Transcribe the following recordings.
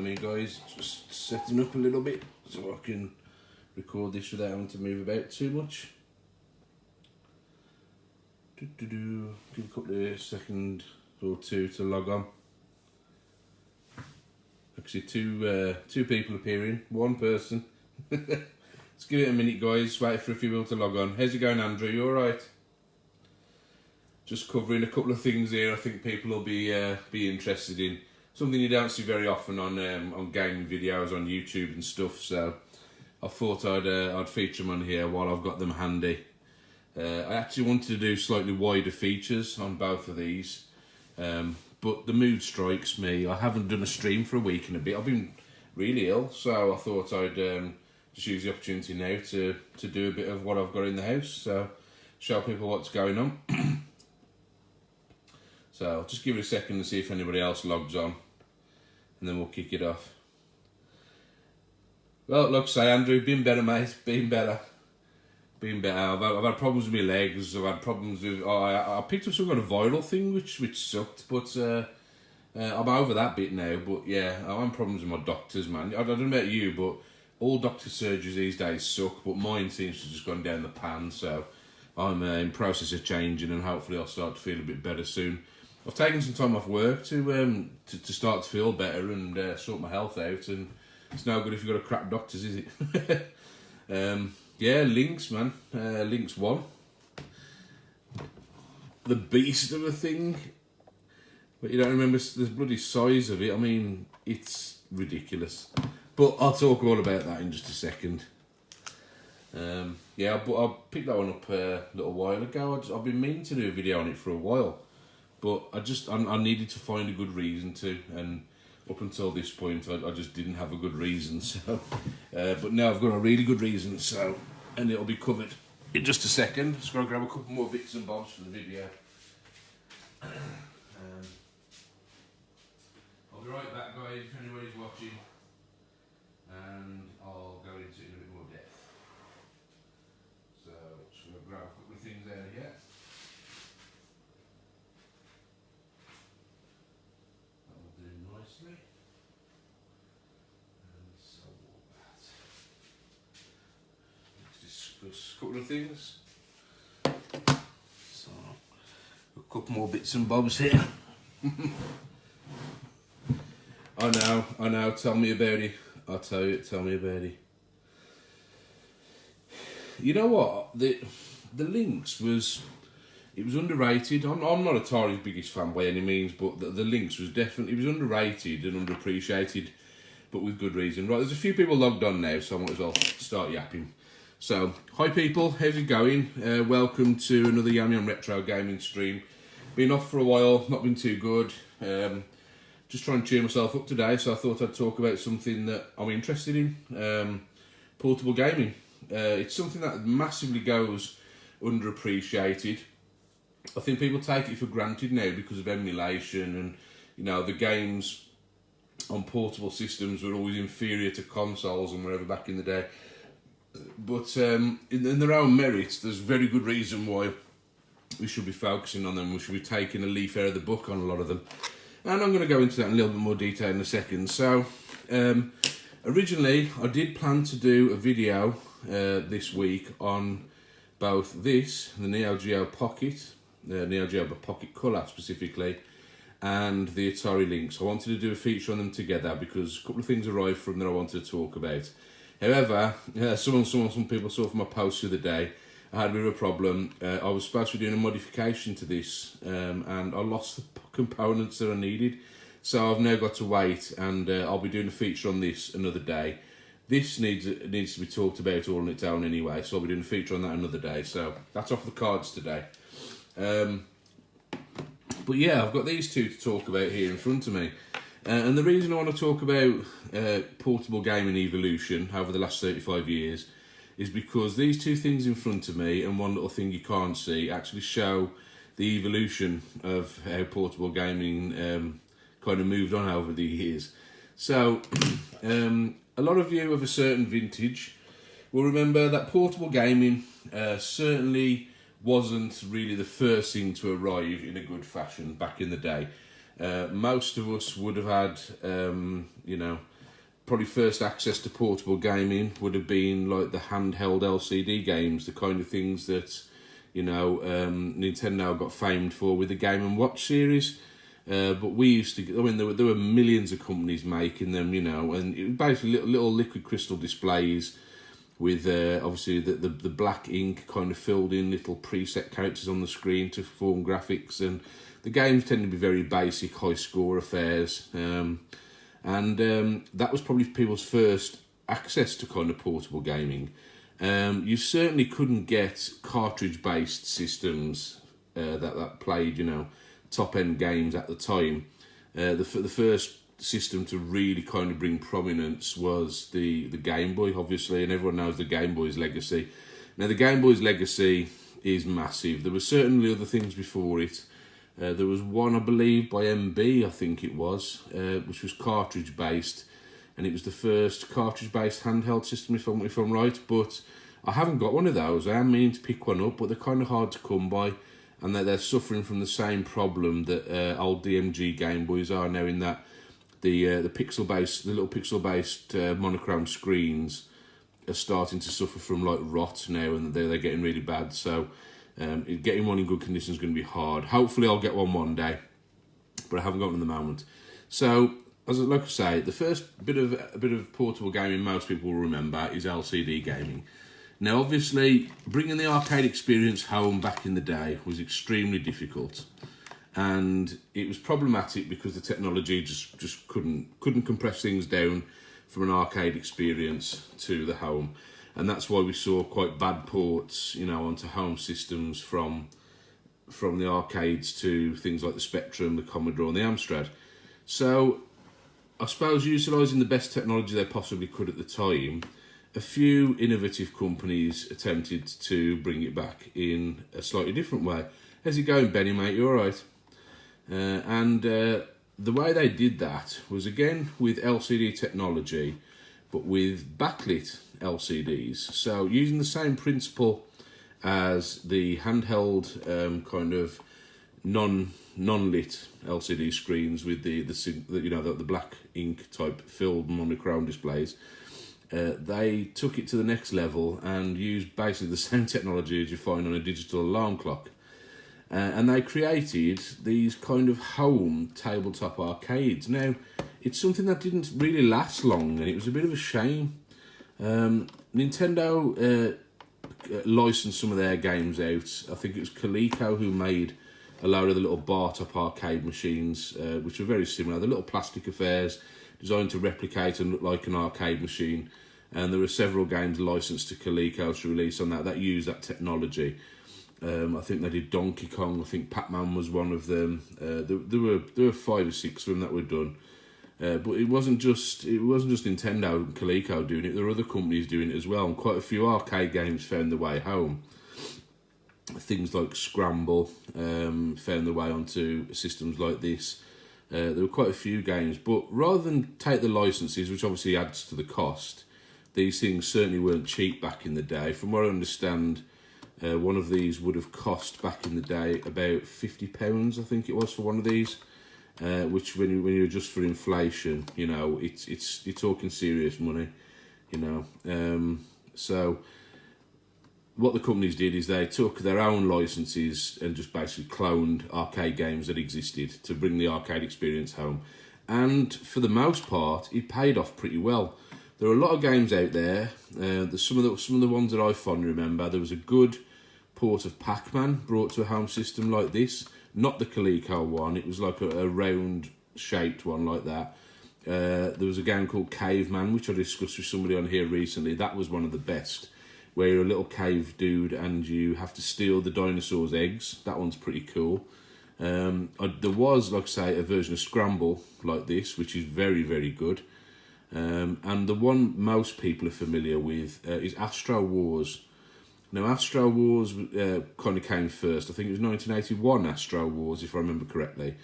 me guys, just setting up a little bit so I can record this without having to move about too much. Give a couple of seconds or two to log on. Actually two people appearing, one person. Let's give it a minute guys, wait for a few people to log on. How's it going Andrew, you alright? Just covering a couple of things here I think people will be interested in. Something you don't see very often on gaming videos on YouTube and stuff, so I thought I'd feature them on here while I've got them handy. I actually wanted to do slightly wider features on both of these, but the mood strikes me. I haven't done a stream for a week and a bit. I've been really ill, so I thought I'd just use the opportunity now to do a bit of what I've got in the house, so show people what's going on. So I'll just give it a second to see if anybody else logs on, and then we'll kick it off. Well, like I say, Andrew, been better, mate. Been better. I've had problems with my legs. I've had problems with. I picked up some kind of viral thing, which sucked. But I'm over that bit now. But yeah, I'm having problems with my doctors, man. I don't know about you, but all doctor surgeries these days suck. But mine seems to have just gone down the pan. So I'm in process of changing, and hopefully I'll start to feel a bit better soon. I've taken some time off work to start to feel better and sort my health out, and it's no good if you've got a crap doctors, is it? Yeah, Lynx, man. Lynx 1. The beast of a thing. But you don't remember the bloody size of it. I mean, it's ridiculous. But I'll talk all about that in just a second. Yeah, I picked that one up a little while ago. I've been meaning to do a video on it for a while. But I needed to find a good reason to, and up until this point I just didn't have a good reason. So, but now I've got a really good reason. So, and it'll be covered in just a second. Just gotta grab a couple more bits and bobs for the video. I'll be right back, guys. If anybody's watching, and I'll go into it in a bit more depth. So, just gonna grab a couple of things out of here. Nicely, and so that. Let's discuss a couple of things. So, a couple more bits and bobs here. I know. Tell me about it. I'll tell you. Tell me about it. You know what? The Lynx was. It was underrated. I'm not Atari's biggest fan by any means, but the Lynx was definitely, it was underrated and underappreciated, but with good reason. Right, there's a few people logged on now, so I might as well start yapping. So, hi people, how's it going? Welcome to another YamYam Retro Gaming stream. Been off for a while, not been too good. Just trying to cheer myself up today, so I thought I'd talk about something that I'm interested in. Portable gaming. It's something that massively goes underappreciated. I think people take it for granted now because of emulation, and you know the games on portable systems were always inferior to consoles and whatever back in the day. But in their own merits, there's very good reason why we should be focusing on them. We should be taking a leaf out of the book on a lot of them, and I'm going to go into that in a little bit more detail in a second. So originally I did plan to do a video this week on both this, the Neo Geo Pocket, the Neo Geo Pocket Colour specifically, and the Atari Lynx. I wanted to do a feature on them together because a couple of things arrived from that I wanted to talk about. However, some people saw from my post the other day, I had a bit of a problem. I was supposed to be doing a modification to this, and I lost the components that I needed. So I've now got to wait, and I'll be doing a feature on this another day. This needs to be talked about all on its own anyway, so I'll be doing a feature on that another day. So that's off the cards today. But yeah, I've got these two to talk about here in front of me. And the reason I want to talk about portable gaming evolution over the last 35 years is because these two things in front of me and one little thing you can't see actually show the evolution of how portable gaming kind of moved on over the years. So, a lot of you of a certain vintage will remember that portable gaming certainly wasn't really the first thing to arrive in a good fashion back in the day. Most of us would have had, probably first access to portable gaming would have been like the handheld LCD games, the kind of things that, you know, Nintendo got famed for with the Game & Watch series. But we used to, I mean, there were millions of companies making them, you know, and it was basically little liquid crystal displays with obviously the black ink kind of filled in little preset characters on the screen to form graphics, and the games tend to be very basic, high score affairs, and that was probably people's first access to kind of portable gaming. You certainly couldn't get cartridge-based systems that played, you know, top-end games at the time. The first system to really kind of bring prominence was the Game Boy, obviously, and everyone knows the Game Boy's legacy. Now, the Game Boy's legacy is massive. There were certainly other things before it. There was one, I believe, by MB, I think it was, which was cartridge-based, and it was the first cartridge-based handheld system, if I'm right, but I haven't got one of those. I am meaning to pick one up, but they're kind of hard to come by, and they're suffering from the same problem that old DMG Game Boys are now, in that the little pixel-based monochrome screens are starting to suffer from like rot now, and they're getting really bad. So getting one in good condition is going to be hard. Hopefully, I'll get one day, but I haven't got one at the moment. So, like I say, the first bit of portable gaming most people will remember is LCD gaming. Now, obviously, bringing the arcade experience home back in the day was extremely difficult, and it was problematic because the technology just couldn't compress things down from an arcade experience to the home, and that's why we saw quite bad ports, you know, onto home systems from the arcades to things like the Spectrum, the Commodore, and the Amstrad. So, I suppose utilising the best technology they possibly could at the time, a few innovative companies attempted to bring it back in a slightly different way. How's it going, Benny, mate? You all right? The way they did that was, again, with LCD technology, but with backlit LCDs. So using the same principle as the handheld kind of non-lit LCD screens with the black ink type filled monochrome displays. They took it to the next level and used basically the same technology as you find on a digital alarm clock. And they created these kind of home tabletop arcades. Now, it's something that didn't really last long, and it was a bit of a shame. Nintendo licensed some of their games out. I think it was Coleco who made a load of the little bar-top arcade machines, which were very similar. The little plastic affairs designed to replicate and look like an arcade machine. And there were several games licensed to Coleco to release on that used that technology. I think they did Donkey Kong. I think Pac-Man was one of them. There were 5 or 6 of them that were done. But it wasn't just Nintendo and Coleco doing it. There were other companies doing it as well, and quite a few arcade games found their way home. Things like Scramble found their way onto systems like this. There were quite a few games, but rather than take the licenses, which obviously adds to the cost, these things certainly weren't cheap back in the day. From what I understand, one of these would have cost back in the day about £50, I think it was, for one of these. Which, when you adjust for inflation, you know, you're talking serious money, you know. So what the companies did is they took their own licenses and just basically cloned arcade games that existed to bring the arcade experience home. And for the most part, it paid off pretty well. There are a lot of games out there. There's some of the ones that I fondly remember. There was a good port of Pac-Man brought to a home system like this. Not the Coleco one. It was like a round-shaped one like that. There was a game called Caveman, which I discussed with somebody on here recently. That was one of the best, where you're a little cave dude and you have to steal the dinosaurs' eggs. That one's pretty cool. There was, like I say, a version of Scramble like this, which is very, very good. And the one most people are familiar with is Astro Wars. Now, Astro Wars kind of came first. I think it was 1981 Astro Wars, if I remember correctly.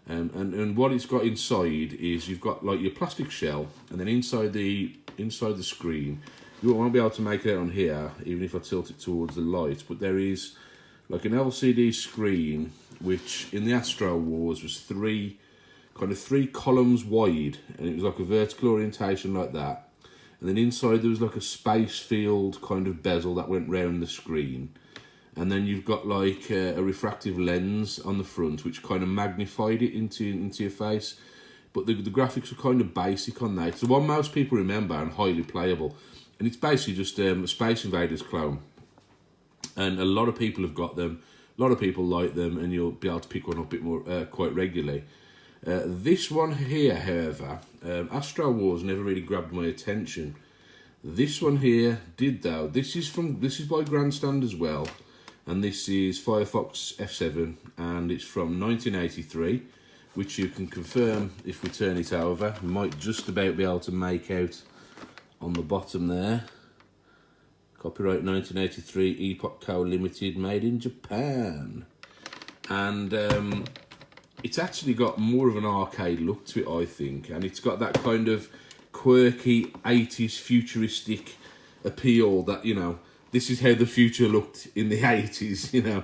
And what it's got inside is you've got like your plastic shell, and then inside the screen, you won't be able to make it out on here, even if I tilt it towards the light. But there is like an LCD screen, which in the Astro Wars was three kind of 3 columns wide, and it was like a vertical orientation like that. And then inside there was like a space field kind of bezel that went round the screen. And then you've got like a refractive lens on the front, which kind of magnified it into your face. But the graphics were kind of basic on that. It's the one most people remember and highly playable. And it's basically just a Space Invaders clone. And a lot of people have got them. A lot of people like them, and you'll be able to pick one up a bit more quite regularly. This one here, however, Astro Wars never really grabbed my attention. This one here did though. This is by Grandstand as well. And this is Firefox F-7, and it's from 1983, which you can confirm if we turn it over. You might just about be able to make out on the bottom there. Copyright 1983, Epoch Co Limited, made in Japan. And it's actually got more of an arcade look to it, I think. And it's got that kind of quirky 80s futuristic appeal that, you know, this is how the future looked in the 80s, you know,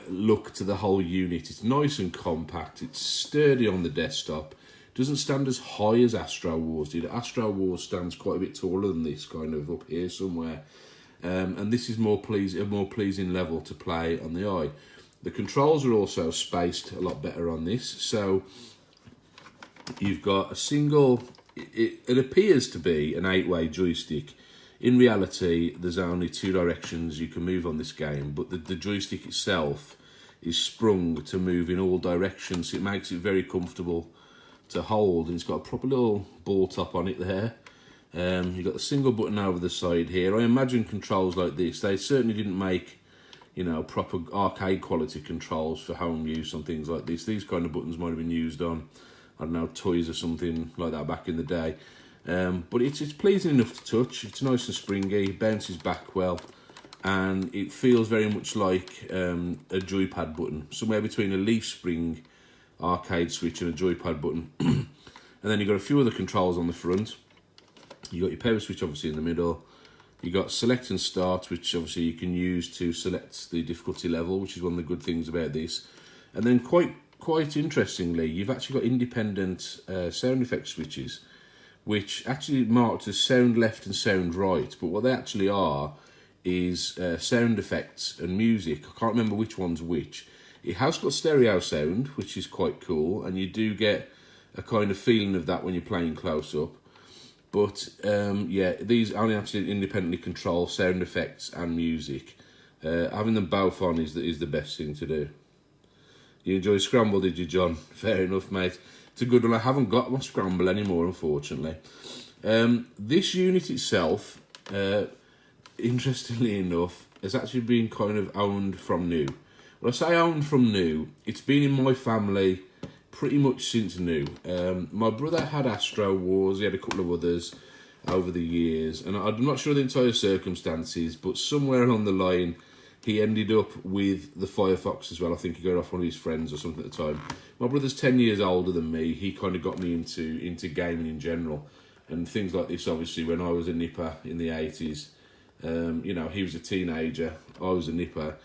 look to the whole unit. It's nice and compact. It's sturdy on the desktop. Doesn't stand as high as Astro Wars did. Astro Wars stands quite a bit taller than this, kind of up here somewhere. And this is a more pleasing level to play on the eye. The controls are also spaced a lot better on this. So you've got a single, it appears to be an 8-way joystick. In reality, there's only 2 directions you can move on this game, but the joystick itself is sprung to move in all directions. So it makes it very comfortable to hold, and it's got a proper little ball top on it there. You've got a single button over the side here. I imagine controls like this, they certainly didn't make, you know, proper arcade quality controls for home use on things like this. These kind of buttons might have been used on, I don't know, toys or something like that back in the day. But it's pleasing enough to touch. It's nice and springy, bounces back well, and it feels very much like a joypad button, somewhere between a leaf spring arcade switch and a joypad button. And then you've got a few other controls on the front. You've got your power switch obviously in the middle. You've got select and start, which obviously you can use to select the difficulty level, which is one of the good things about this. And then quite interestingly, you've actually got independent sound effect switches, which actually marked as sound left and sound right, but what they actually are is sound effects and music. I can't remember which one's which. It has got stereo sound, which is quite cool, and you do get a kind of feeling of that when you're playing close up. But yeah, these only actually independently control sound effects and music. Having them both on is the best thing to do. You enjoy Scramble, did you, John? Fair enough, mate. It's a good one. I haven't got my Scramble anymore, unfortunately. This unit itself, interestingly enough, has actually been kind of owned from new. When I say owned from new, it's been in my family pretty much since new. My brother had Astro Wars, he had a couple of others over the years, and I'm not sure the entire circumstances, but somewhere along the line, he ended up with the Firefox as well. I think he got off one of his friends or something at the time. My brother's 10 years older than me. He kind of got me into gaming in general. And things like this, obviously, when I was a nipper in the 80s, you know, he was a teenager, I was a nipper.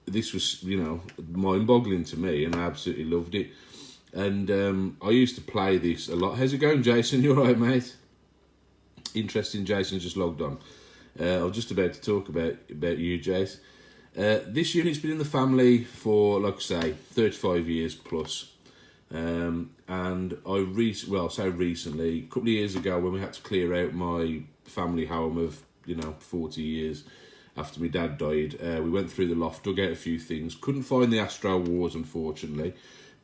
This was, you know, mind-boggling to me, and I absolutely loved it. And I used to play this a lot. How's it going, Jason? You all right, mate? Interesting, Jason's just logged on. I was just about to talk about you, Jace. This unit's been in the family for, like I say, 35 years plus. And I say recently, a couple of years ago when we had to clear out my family home of, 40 years after my dad died, we went through the loft, dug out a few things, couldn't find the Astro Wars, unfortunately.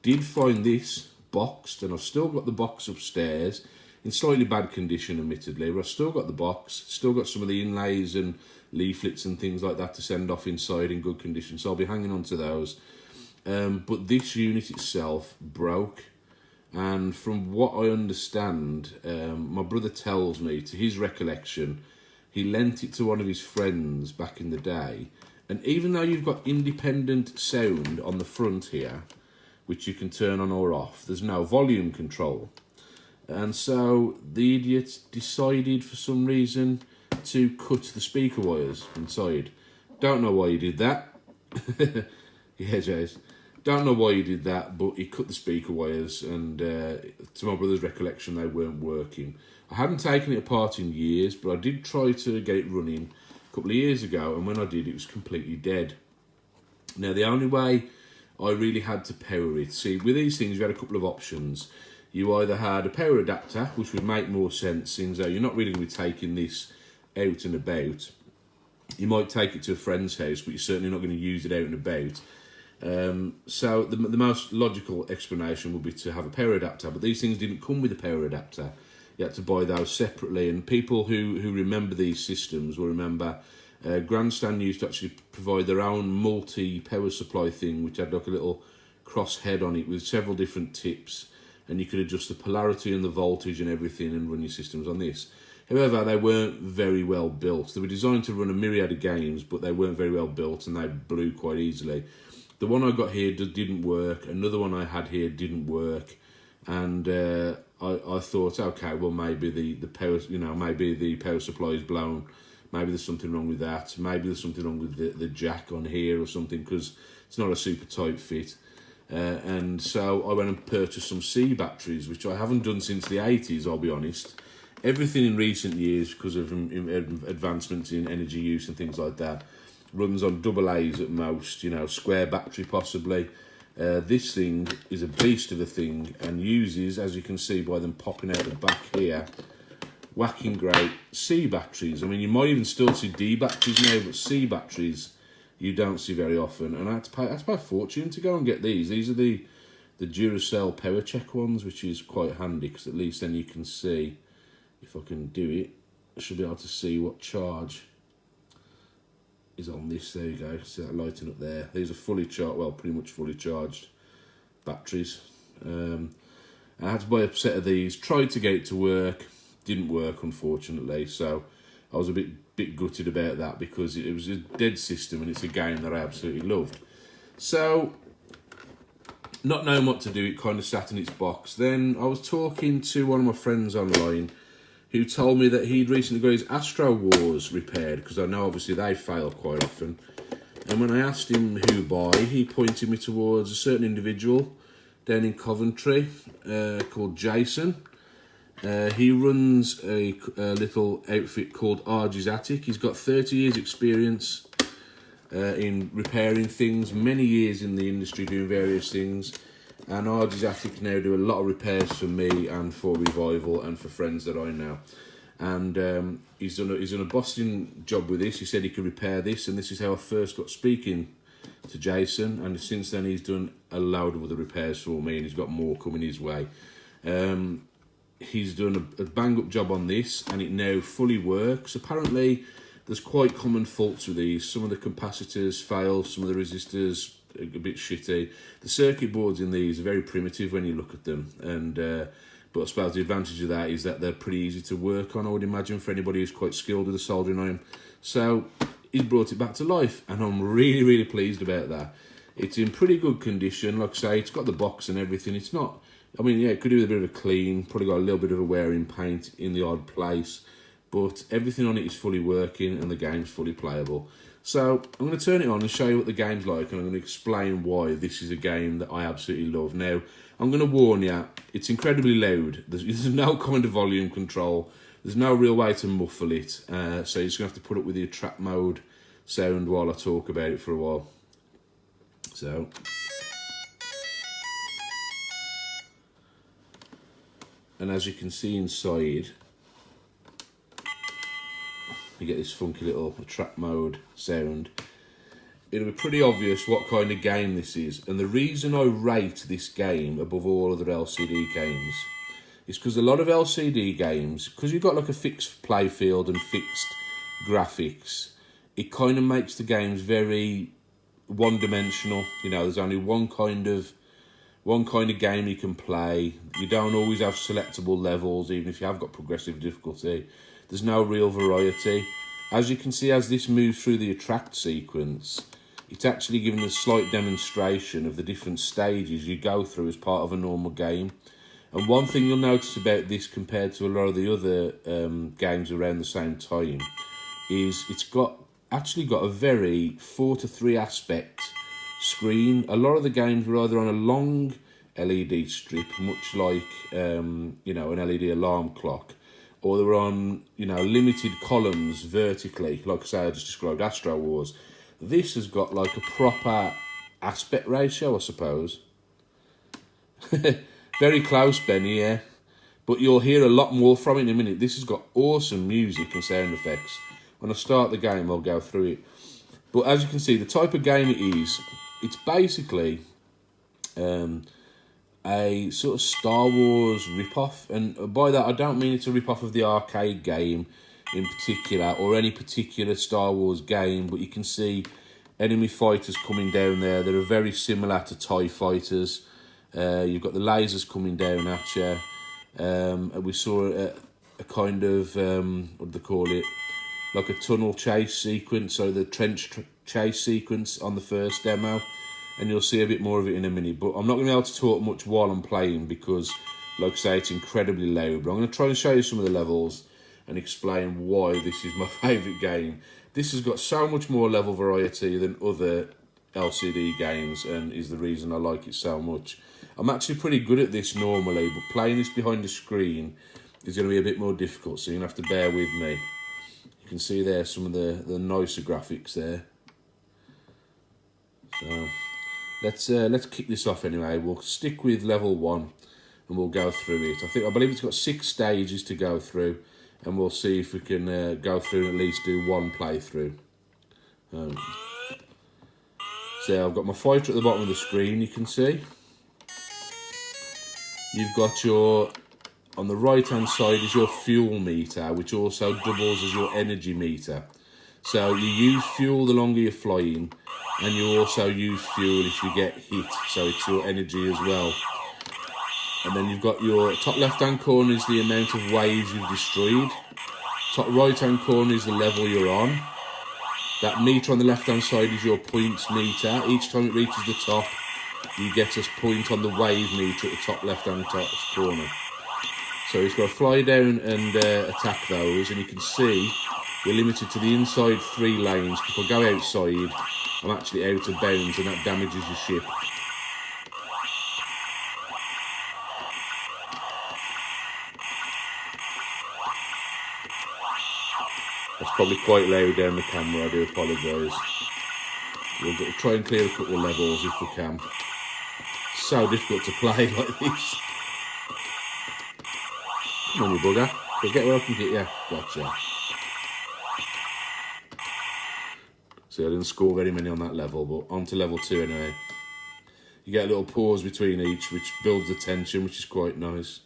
Did find this boxed, and I've still got the box upstairs, in slightly bad condition, admittedly, but I've still got the box, still got some of the inlays and leaflets and things like that to send off inside in good condition, so I'll be hanging on to those. But this unit itself broke, and from what I understand, my brother tells me, to his recollection, he lent it to one of his friends back in the day, and even though you've got independent sound on the front here, which you can turn on or off, there's no volume control. And so the idiot decided for some reason to cut the speaker wires inside. Don't know why he did that. Yeah, Jace. Don't know why he did that, but he cut the speaker wires, and to my brother's recollection, they weren't working. I hadn't taken it apart in years, but I did try to get it running a couple of years ago, and when I did, it was completely dead. Now, the only way I really had to power it, see, with these things, you had a couple of options. You either had a power adapter, which would make more sense, since you're not really going to be taking this out and about. You might take it to a friend's house, but you're certainly not going to use it out and about. So the most logical explanation would be to have a power adapter, but these things didn't come with a power adapter. You had to buy those separately, and people who remember these systems will remember Grandstand used to actually provide their own multi-power supply thing, which had like a little cross head on it with several different tips, and you could adjust the polarity and the voltage and everything and run your systems on this. However, they weren't very well built. They were designed to run a myriad of games, but they weren't very well built, and they blew quite easily. The one I got here didn't work. Another one I had here didn't work, and I thought, okay, well, maybe the power, maybe the power supply is blown. Maybe there's something wrong with that. Maybe there's something wrong with the jack on here or something, because it's not a super tight fit. And so I went and purchased some C batteries, which I haven't done since the 80s, I'll be honest. Everything in recent years, because of advancements in energy use and things like that, runs on AA's at most, square battery possibly. This thing is a beast of a thing and uses, as you can see by them popping out the back here, whacking great C batteries. I mean, you might even still see D batteries now, but C batteries you don't see very often. And I had to pay a fortune to go and get these. These are the Duracell Power Check ones, which is quite handy, because at least then you can see, if I can do it, I should be able to see what charge is on this. There you go, see that lighting up there. These are fully charged, well, pretty much fully charged batteries. I had to buy a set of these, tried to get it to work, didn't work unfortunately, so I was a bit gutted about that, because it was a dead system and it's a game that I absolutely loved. So, not knowing what to do, it kind of sat in its box. Then I was talking to one of my friends online who told me that he'd recently got his Astro Wars repaired, because I know obviously they fail quite often. And when I asked him who by, he pointed me towards a certain individual down in Coventry called Jason. He runs a little outfit called Argy's Attic. He's got 30 years experience in repairing things, many years in the industry doing various things. And Argy's Attic now do a lot of repairs for me and for Revival and for friends that I know. And he's done a busting job with this. He said he could repair this, and this is how I first got speaking to Jason. And since then, he's done a load of other repairs for me, and he's got more coming his way. He's done a bang-up job on this, and it now fully works. Apparently, there's quite common faults with these. Some of the capacitors fail, some of the resistors are a bit shitty. The circuit boards in these are very primitive when you look at them, and but I suppose the advantage of that is that they're pretty easy to work on, I would imagine, for anybody who's quite skilled with a soldering iron. So he's brought it back to life, and I'm really, really pleased about that. It's in pretty good condition. Like I say, it's got the box and everything. It's not, I mean, yeah, it could do with a bit of a clean, probably got a little bit of a wearing paint in the odd place, but everything on it is fully working and the game's fully playable. So I'm going to turn it on and show you what the game's like, and I'm going to explain why this is a game that I absolutely love. Now, I'm going to warn you, it's incredibly loud. There's no kind of volume control. There's no real way to muffle it, so you're just going to have to put up with the trap mode sound while I talk about it for a while. So, and as you can see inside, you get this funky little trap mode sound. It'll be pretty obvious what kind of game this is, and the reason I rate this game above all other LCD games is because a lot of LCD games, because you've got like a fixed play field and fixed graphics, it kind of makes the games very one-dimensional. You know, there's only one kind of game you can play. You don't always have selectable levels, even if you have got progressive difficulty. There's no real variety. As you can see, as this moves through the attract sequence, it's actually giving a slight demonstration of the different stages you go through as part of a normal game. And one thing you'll notice about this compared to a lot of the other games around the same time is it's actually got a very 4:3 aspect screen. A lot of the games were either on a long LED strip, much like you know, an LED alarm clock, or they were on, you know, limited columns vertically, like I say, I just described Astro Wars. This has got like a proper aspect ratio, I suppose. Very close, Benny, yeah. But you'll hear a lot more from it in a minute. This has got awesome music and sound effects. When I start the game, I'll go through it. But as you can see, the type of game it is, it's basically a sort of Star Wars rip-off. And by that, I don't mean it's a rip-off of the arcade game in particular, or any particular Star Wars game, but you can see enemy fighters coming down there. They're very similar to TIE fighters. You've got the lasers coming down at you. We saw a kind of, what do they call it? Like a tunnel chase sequence, so the trench chase sequence on the first demo. And you'll see a bit more of it in a minute. But I'm not going to be able to talk much while I'm playing because, like I say, it's incredibly loud. But I'm going to try and show you some of the levels and explain why this is my favourite game. This has got so much more level variety than other LCD games and is the reason I like it so much. I'm actually pretty good at this normally, but playing this behind the screen is going to be a bit more difficult, so you're going to have to bear with me. You can see there some of the nicer graphics there. So let's kick this off anyway. We'll stick with level 1 and we'll go through it. I believe it's got 6 stages to go through, and we'll see if we can go through and at least do one playthrough. So I've got my fighter at the bottom of the screen, you can see. You've got your, on the right hand side is your fuel meter, which also doubles as your energy meter. So you use fuel the longer you're flying, and you also use fuel if you get hit, so it's your energy as well. And then you've got your top left hand corner is the amount of waves you've destroyed. Top right hand corner is the level you're on. That meter on the left hand side is your points meter. Each time it reaches the top, you get a point on the wave meter at the top left hand corner. So it's got to fly down and attack those, and you can see you're limited to the inside 3 lanes. If I go outside, I'm actually out of bounds and that damages your ship. That's probably quite loud down the camera, I do apologise. We'll try and clear a couple of levels if we can. It's so difficult to play like this. Come on, you bugger. You'll get where I can get you. Gotcha. See, I didn't score very many on that level, but on to level 2 anyway. You get a little pause between each, which builds the tension, which is quite nice.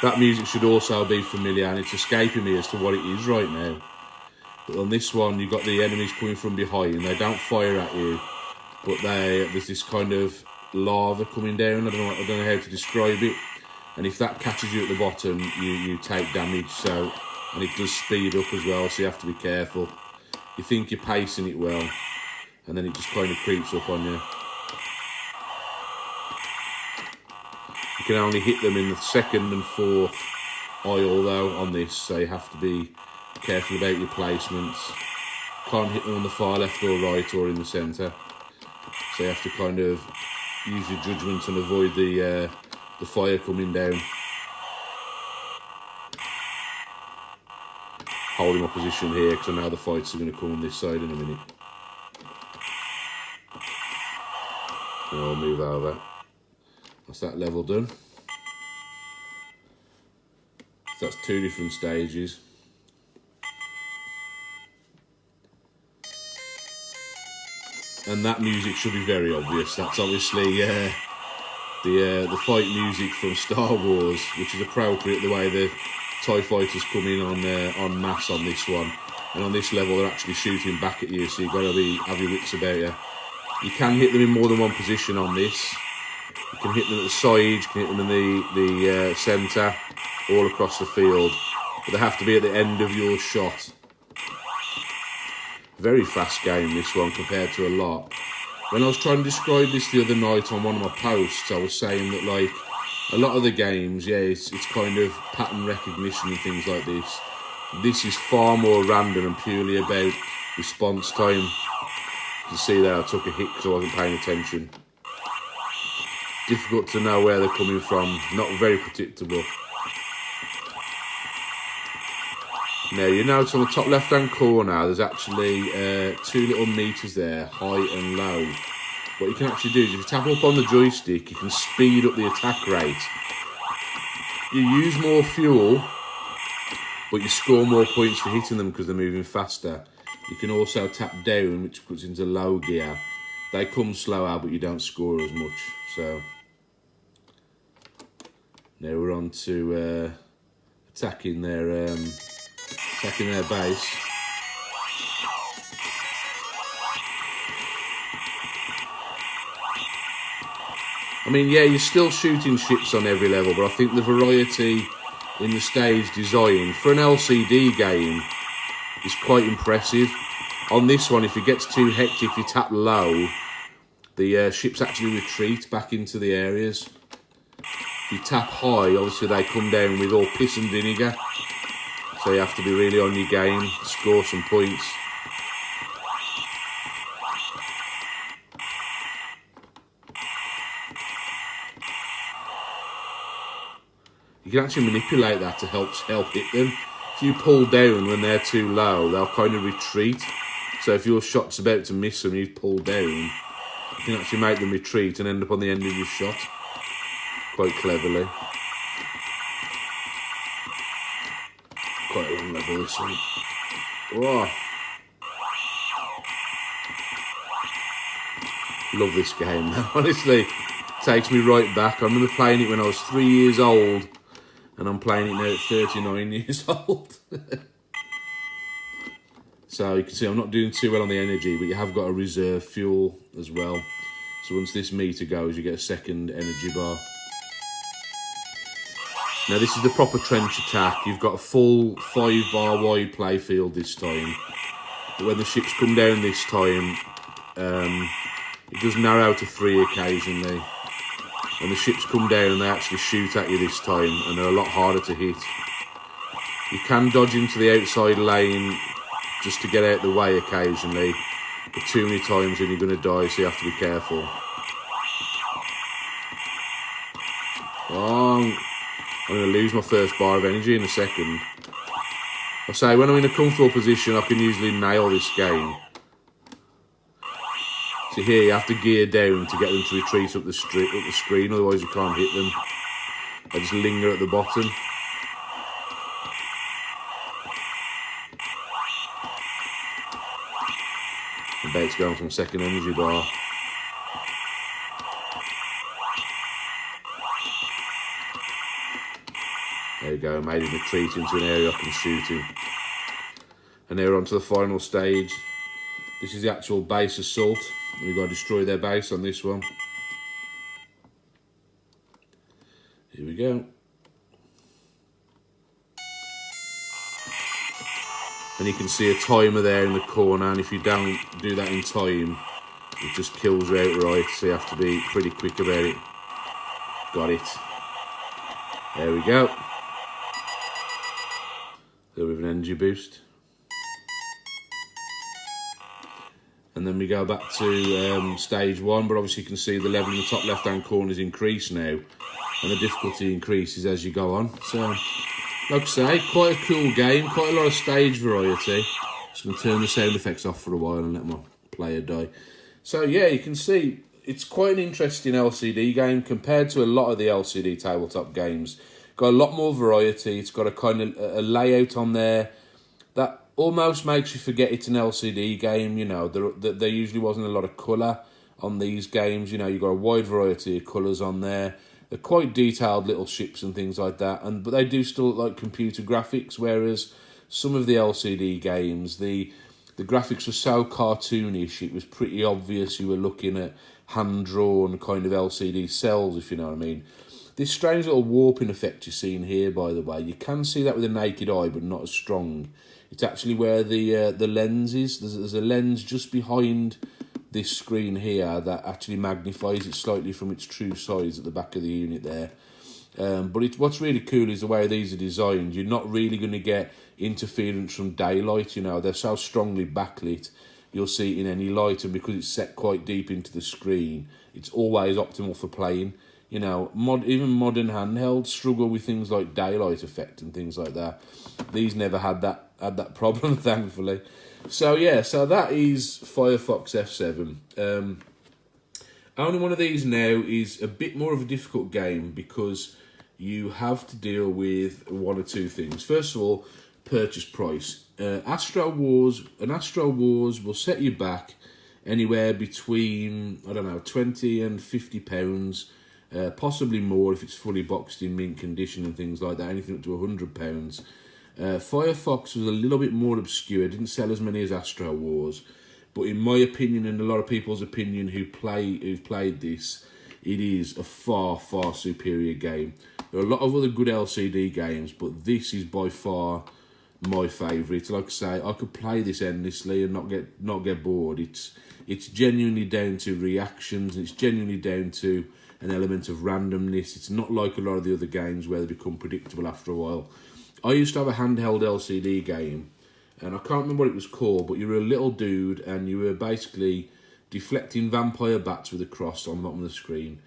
That music should also be familiar, and it's escaping me as to what it is right now. But on this one, you've got the enemies coming from behind. They don't fire at you, but there's this kind of lava coming down. I don't know how to describe it. And if that catches you at the bottom, you take damage. So, and it does speed up as well, so you have to be careful. You think you're pacing it well, and then it just kind of creeps up on you. You can only hit them in the 2nd and 4th aisle though on this, so you have to be careful about your placements. Can't hit them on the far left or right or in the centre. So you have to kind of use your judgment and avoid the fire coming down. Holding my position here because I know the fights are going to come on this side in a minute. So I'll move over. That's that level done. So that's 2 different stages. And that music should be very obvious. That's obviously the fight music from Star Wars, which is appropriate the way the TIE fighters come in on mass on this one. And on this level, they're actually shooting back at you, so you've got to have your wits about you. You can hit them in more than one position on this. You can hit them at the side, you can hit them in the centre, all across the field. But they have to be at the end of your shot. Very fast game, this one, compared to a lot. When I was trying to describe this the other night on one of my posts, I was saying that, like, A lot of the games, yeah, it's kind of pattern recognition and things like this. This is far more random and purely about response time. You can see there I took a hit because I wasn't paying attention. Difficult to know where they're coming from, not very predictable. Now, you notice on the top left hand corner there's actually 2 little meters there, high and low. What you can actually do is if you tap up on the joystick, you can speed up the attack rate. You use more fuel, but you score more points for hitting them because they're moving faster. You can also tap down, which puts into low gear. They come slower, but you don't score as much. So now we're on to attacking their base. I mean, yeah, you're still shooting ships on every level, but I think the variety in the stage design for an LCD game is quite impressive. On this one, if it gets too hectic, if you tap low, the ships actually retreat back into the areas. If you tap high, obviously they come down with all piss and vinegar. So you have to be really on your game, score some points. You can actually manipulate that to help hit them. If you pull down when they're too low, they'll kind of retreat. So if your shot's about to miss them, you pull down, you can actually make them retreat and end up on the end of your shot. Quite cleverly. Quite a long level this one. Whoa. Love this game now, honestly. It takes me right back. I remember playing it when I was 3 years old, and I'm playing it now at 39 years old. So you can see I'm not doing too well on the energy, but you have got a reserve fuel as well. So once this meter goes, you get a second energy bar. Now this is the proper trench attack. You've got a full 5-bar wide playfield this time. But when the ships come down this time, it does narrow to 3 occasionally. When the ships come down, they actually shoot at you this time, and they're a lot harder to hit. You can dodge into the outside lane just to get out of the way occasionally, but too many times and you're going to die, so you have to be careful. Oh, I'm going to lose my first bar of energy in a second. I say, when I'm in a comfortable position, I can usually nail this game. So here you have to gear down to get them to retreat up the screen, otherwise you can't hit them. They just linger at the bottom. I'm about to go on from second energy bar. There you go, made him retreat into an area I can shoot him. And now we're on to the final stage. This is the actual base assault. We've got to destroy their base on this one. Here we go. And you can see a timer there in the corner, and if you don't do that in time, it just kills you outright, so you have to be pretty quick about it. Got it. There we go. Go with an energy boost. And then we go back to stage 1, but obviously you can see the level in the top left hand corner is increased now, and the difficulty increases as you go on. So, like I say, quite a cool game, quite a lot of stage variety. Just going to turn the sound effects off for a while and let my player die. So yeah, you can see it's quite an interesting LCD game compared to a lot of the LCD tabletop games. Got a lot more variety. It's got a kind of a layout on there that almost makes you forget it's an LCD game. You know, there usually wasn't a lot of colour on these games. You know, you've got a wide variety of colours on there. They're quite detailed little ships and things like that, but they do still look like computer graphics, whereas some of the LCD games, the graphics were so cartoonish, it was pretty obvious you were looking at hand-drawn kind of LCD cells, if you know what I mean. This strange little warping effect you're seeing here, by the way, you can see that with a naked eye, but not as strong. It's actually where the lens is. There's a lens just behind this screen here that actually magnifies it slightly from its true size at the back of the unit there. But what's really cool is the way these are designed. You're not really going to get interference from daylight. You know, they're so strongly backlit, you'll see it in any light, and because it's set quite deep into the screen, it's always optimal for playing. You know, even modern handhelds struggle with things like daylight effect and things like that. These never had that problem, thankfully. So yeah, so that is Firefox F-7. Only one of these now is a bit more of a difficult game because you have to deal with one or two things. First of all, purchase price. Astro Wars will set you back anywhere between, I don't know, £20 and £50, possibly more if it's fully boxed in mint condition and things like that, anything up to £100. Firefox was a little bit more obscure, didn't sell as many as Astro Wars, but in my opinion and a lot of people's opinion who've played this, it is a far, far superior game. There are a lot of other good LCD games, but this is by far my favourite. Like I say, I could play this endlessly and not get bored. It's genuinely down to reactions, and it's genuinely down to an element of randomness. It's not like a lot of the other games where they become predictable after a while. I used to have a handheld LCD game, and I can't remember what it was called, but you were a little dude and you were basically deflecting vampire bats with a cross on the bottom of the screen.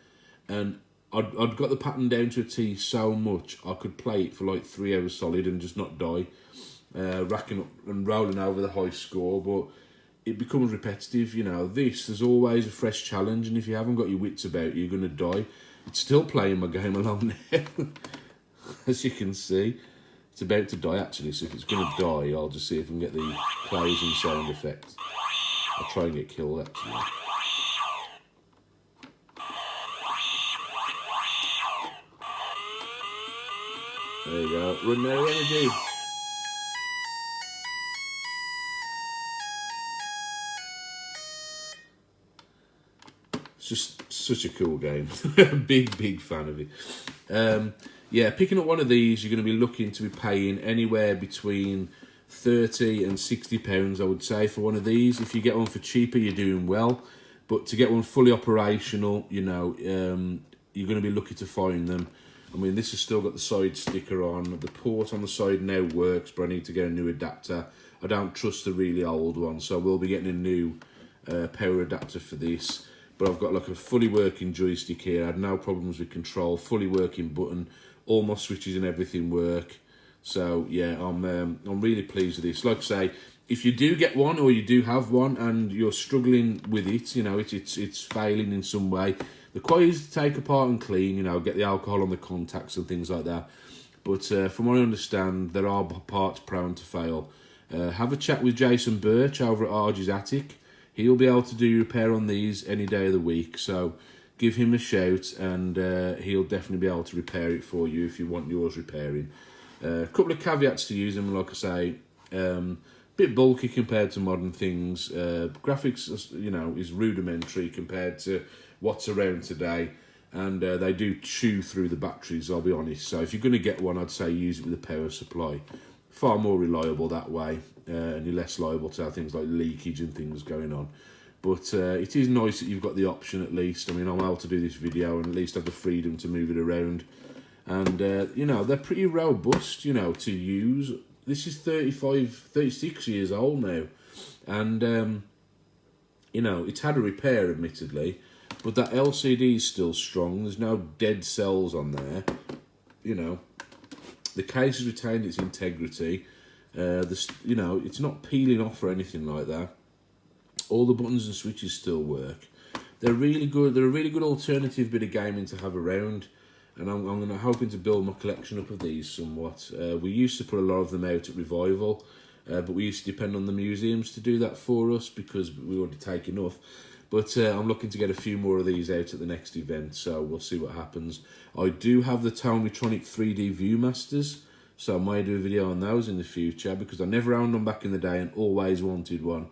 And I'd got the pattern down to a T so much I could play it for like 3 hours solid and just not die, racking up and rolling over the high score. But it becomes repetitive, you know. There's always a fresh challenge, and if you haven't got your wits about you, you're going to die. It's still playing my game along now, as you can see. It's about to die actually, so if it's going to die, I'll just see if I can get the closing sound effect. I'll try and get killed actually. There you go, run out of energy. It's just such a cool game. big fan of it. Yeah, picking up one of these, you're going to be looking to be paying anywhere between £30 and £60, I would say, for one of these. If you get one for cheaper, you're doing well. But to get one fully operational, you know, you're going to be lucky to find them. I mean, this has still got the side sticker on. The port on the side now works, but I need to get a new adapter. I don't trust the really old one, so we'll be getting a new power adapter for this. But I've got like a fully working joystick here. I had no problems with control, fully working button. All my switches and everything work. So yeah, I'm really pleased with this. Like I say, if you do get one or you do have one and you're struggling with it, you know, it's failing in some way, the quite easy to take apart and clean, you know, get the alcohol on the contacts and things like that. But from what I understand, there are parts prone to fail. Have a chat with Jason Birch over at Argy's Attic. He'll be able to do repair on these any day of the week. So give him a shout and he'll definitely be able to repair it for you if you want yours repairing. A couple of caveats to use them, like I say, bit bulky compared to modern things. Graphics, you know, is rudimentary compared to what's around today, and they do chew through the batteries, I'll be honest. So if you're going to get one, I'd say use it with a power supply. Far more reliable that way, and you're less liable to have things like leakage and things going on. But it is nice that you've got the option at least. I mean, I'm able to do this video and at least have the freedom to move it around. And, you know, they're pretty robust, you know, to use. This is 36 years old now. And, you know, it's had a repair, admittedly. But that LCD is still strong. There's no dead cells on there. You know, the case has retained its integrity. You know, it's not peeling off or anything like that. All the buttons and switches still work. They're really good. They're a really good alternative bit of gaming to have around. And I'm hoping to build my collection up of these somewhat. We used to put a lot of them out at Revival, but we used to depend on the museums to do that for us because we already take enough. But I'm looking to get a few more of these out at the next event, so we'll see what happens. I do have the Tonetronic 3D Viewmasters, so I might do a video on those in the future because I never owned them back in the day and always wanted one.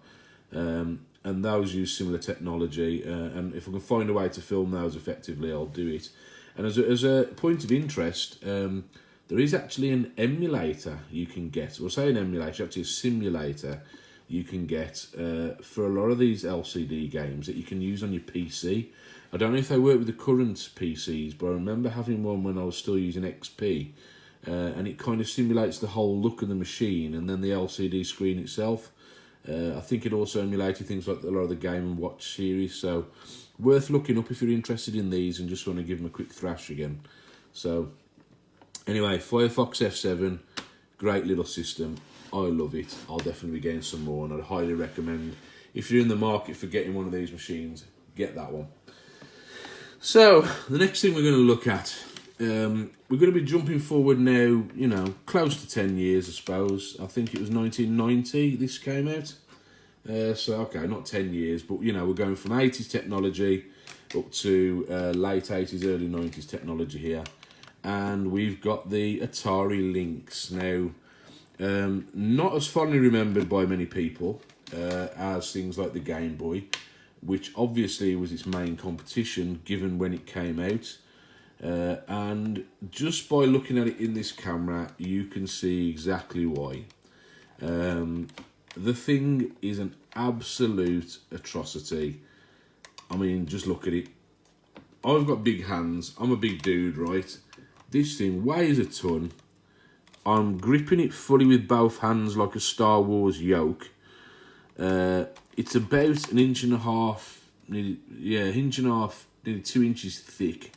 And those use similar technology, and if I can find a way to film those effectively, I'll do it. And as a point of interest, there is actually an emulator you can get, or say an emulator, actually a simulator you can get for a lot of these LCD games that you can use on your PC. I don't know if they work with the current PCs, but I remember having one when I was still using XP, and it kind of simulates the whole look of the machine and then the LCD screen itself. I think it also emulated things like a lot of the Game & Watch series, so worth looking up if you're interested in these and just want to give them a quick thrash again. So anyway, Firefox F-7, great little system. I love it. I'll definitely be getting some more, and I'd highly recommend, if you're in the market for getting one of these machines, get that one. So the next thing we're going to look at, we're going to be jumping forward now, you know, close to 10 years, I suppose. I think it was 1990 this came out. So, okay, not 10 years, but, you know, we're going from 80s technology up to late 80s, early 90s technology here. And we've got the Atari Lynx. Now, not as fondly remembered by many people as things like the Game Boy, which obviously was its main competition given when it came out. And just by looking at it in this camera, you can see exactly why. The thing is an absolute atrocity. I mean, just look at it. I've got big hands. I'm a big dude, right? This thing weighs a ton. I'm gripping it fully with both hands like a Star Wars yoke. It's about 1.5 inches, nearly 2 inches thick.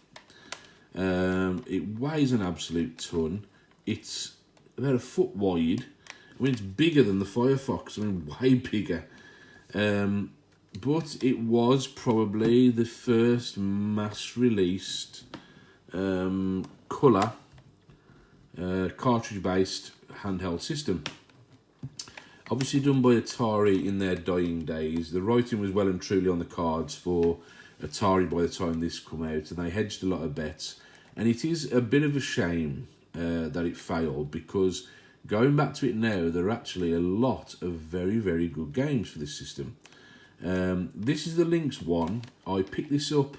It weighs an absolute ton. It's about 1 foot wide. I mean, it's bigger than the Firefox. I mean, way bigger. But it was probably the first mass-released colour cartridge-based handheld system. Obviously done by Atari in their dying days. The writing was well and truly on the cards for Atari by the time this come out, and they hedged a lot of bets. And it is a bit of a shame that it failed, because going back to it now, there are actually a lot of very, very good games for this system. This is the Lynx 1. I picked this up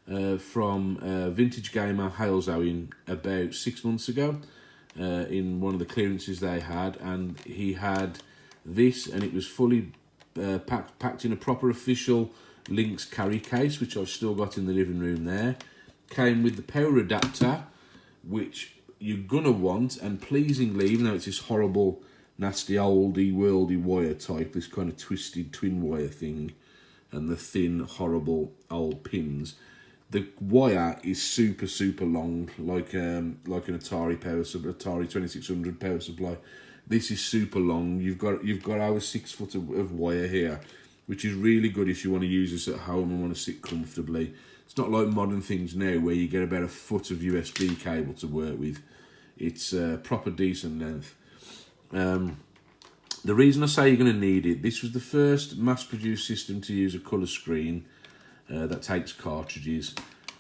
from Vintage Gamer Halesowen about 6 months ago in one of the clearances they had, and he had this, and it was fully packed in a proper official Lynx carry case, which I've still got in the living room there. Came with the power adapter, which you're gonna want, and pleasingly, even though it's this horrible, nasty, oldie, worldy wire type, this kind of twisted twin wire thing, and the thin, horrible old pins, the wire is super, super long, like an Atari Atari 2600 power supply. This is super long. You've got over 6 foot of wire here, which is really good if you want to use this at home and want to sit comfortably. It's not like modern things now where you get about 1 foot of USB cable to work with. It's proper decent length. The reason I say you're going to need it, this was the first mass-produced system to use a colour screen that takes cartridges.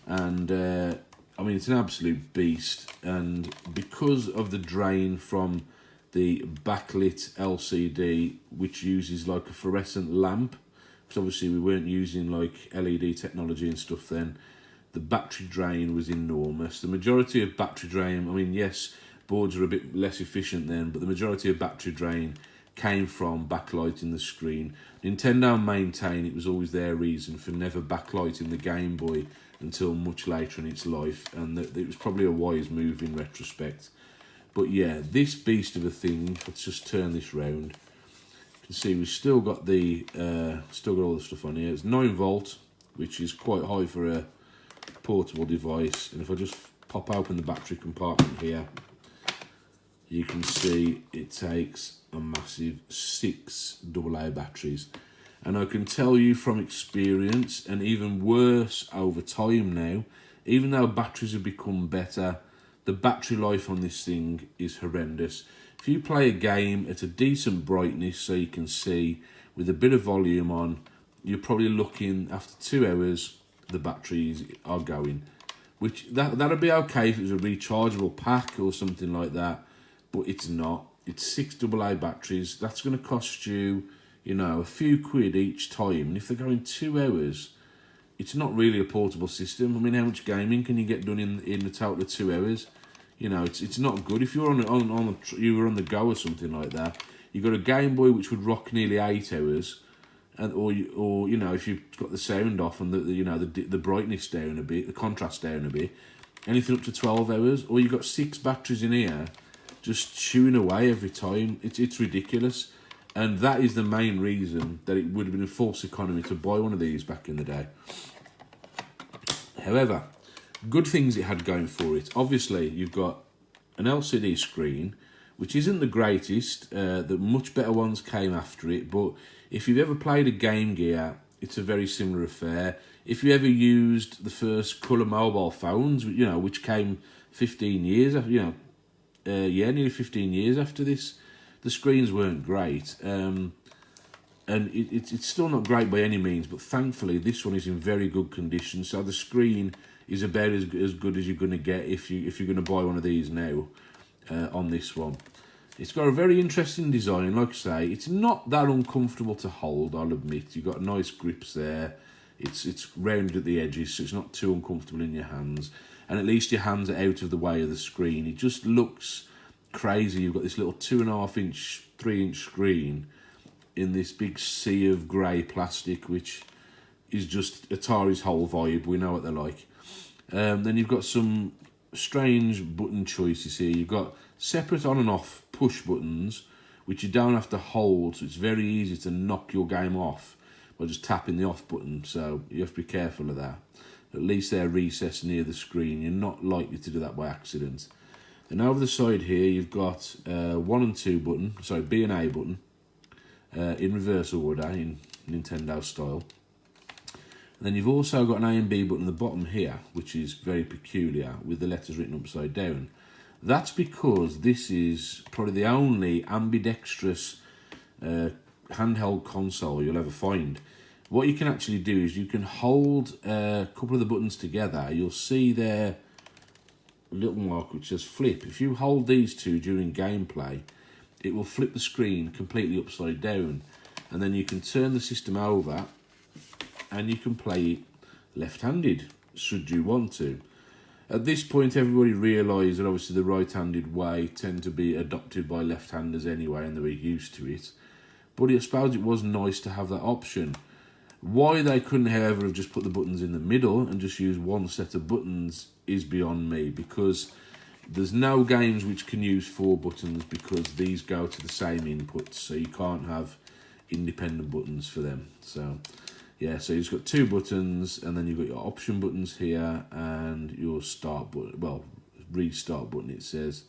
And, I mean, it's an absolute beast. And because of the drain from the backlit LCD, which uses like a fluorescent lamp, because obviously we weren't using like LED technology and stuff then, the battery drain was enormous. The majority of battery drain, I mean, yes, boards are a bit less efficient then, but the majority of battery drain came from backlighting the screen. Nintendo maintained it was always their reason for never backlighting the Game Boy until much later in its life, and that it was probably a wise move in retrospect. But yeah, this beast of a thing, let's just turn this round. You can see we've still got all the stuff on here. It's 9 volt, which is quite high for a portable device. And if I just pop open the battery compartment here, you can see it takes a massive 6 AA batteries. And I can tell you from experience, and even worse over time now, even though batteries have become better, the battery life on this thing is horrendous. If you play a game at a decent brightness so you can see, with a bit of volume on, you're probably looking, after 2 hours, the batteries are going. Which, that'd be okay if it was a rechargeable pack or something like that, but it's not. It's 6 AA batteries. That's going to cost you, you know, a few quid each time. And if they're going 2 hours, it's not really a portable system. I mean, how much gaming can you get done in a total of 2 hours? You know, it's not good. If you're you were on the go or something like that, you got a Game Boy which would rock nearly 8 hours, and or you know, if you've got the sound off and the brightness down a bit, the contrast down a bit, anything up to 12 hours, or you've got 6 batteries in here just chewing away every time. It's ridiculous, and that is the main reason that it would have been a false economy to buy one of these back in the day. However, good things it had going for it. Obviously, you've got an LCD screen, which isn't the greatest. The much better ones came after it, but if you've ever played a Game Gear, it's a very similar affair. If you ever used the first colour mobile phones, you know, which came 15 years after, nearly 15 years after this, the screens weren't great. And it's still not great by any means, but thankfully this one is in very good condition. So the screen is about as good as you're going to get if you're going to buy one of these now on this one. It's got a very interesting design. Like I say, it's not that uncomfortable to hold, I'll admit. You've got nice grips there. It's rounded at the edges, so it's not too uncomfortable in your hands. And at least your hands are out of the way of the screen. It just looks crazy. You've got this little 2.5 inch, 3 inch screen in this big sea of grey plastic, which is just Atari's whole vibe. We know what they're like. Then you've got some strange button choices here. You've got separate on and off push buttons, which you don't have to hold, so it's very easy to knock your game off by just tapping the off button, so you have to be careful of that. At least they're recessed near the screen. You're not likely to do that by accident. And over the side here, you've got 1 and 2 button, sorry, B and A button, in reverse order, in Nintendo style. And then you've also got an A and B button at the bottom here, which is very peculiar, with the letters written upside down. That's because this is probably the only ambidextrous handheld console you'll ever find. What you can actually do is you can hold a couple of the buttons together. You'll see there a little mark which says flip. If you hold these two during gameplay, it will flip the screen completely upside down, and then you can turn the system over and you can play it left-handed, should you want to. At this point, everybody realised that obviously the right-handed way tend to be adopted by left-handers anyway, and they were used to it. But I suppose it was nice to have that option. Why they couldn't, however, have just put the buttons in the middle and just use one set of buttons is beyond me, because there's no games which can use 4 buttons, because these go to the same inputs, so you can't have independent buttons for them. So yeah, so you've got 2 buttons, and then you've got your option buttons here and your start button, well, restart button it says.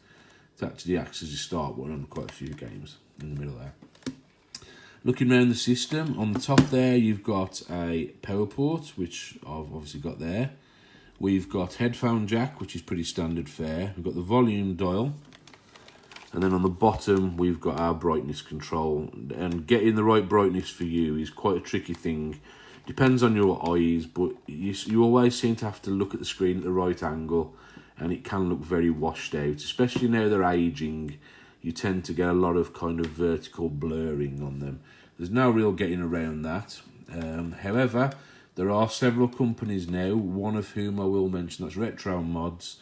It actually acts as your start button on quite a few games in the middle there. Looking around the system, on the top there you've got a power port, which I've obviously got there. We've got headphone jack, which is pretty standard fare. We've got the volume dial, and then on the bottom we've got our brightness control. And getting the right brightness for you is quite a tricky thing. Depends on your eyes, but you always seem to have to look at the screen at the right angle, and it can look very washed out, especially now they're aging. You tend to get a lot of kind of vertical blurring on them. There's no real getting around that. However, there are several companies now, one of whom I will mention, that's Retro Mods,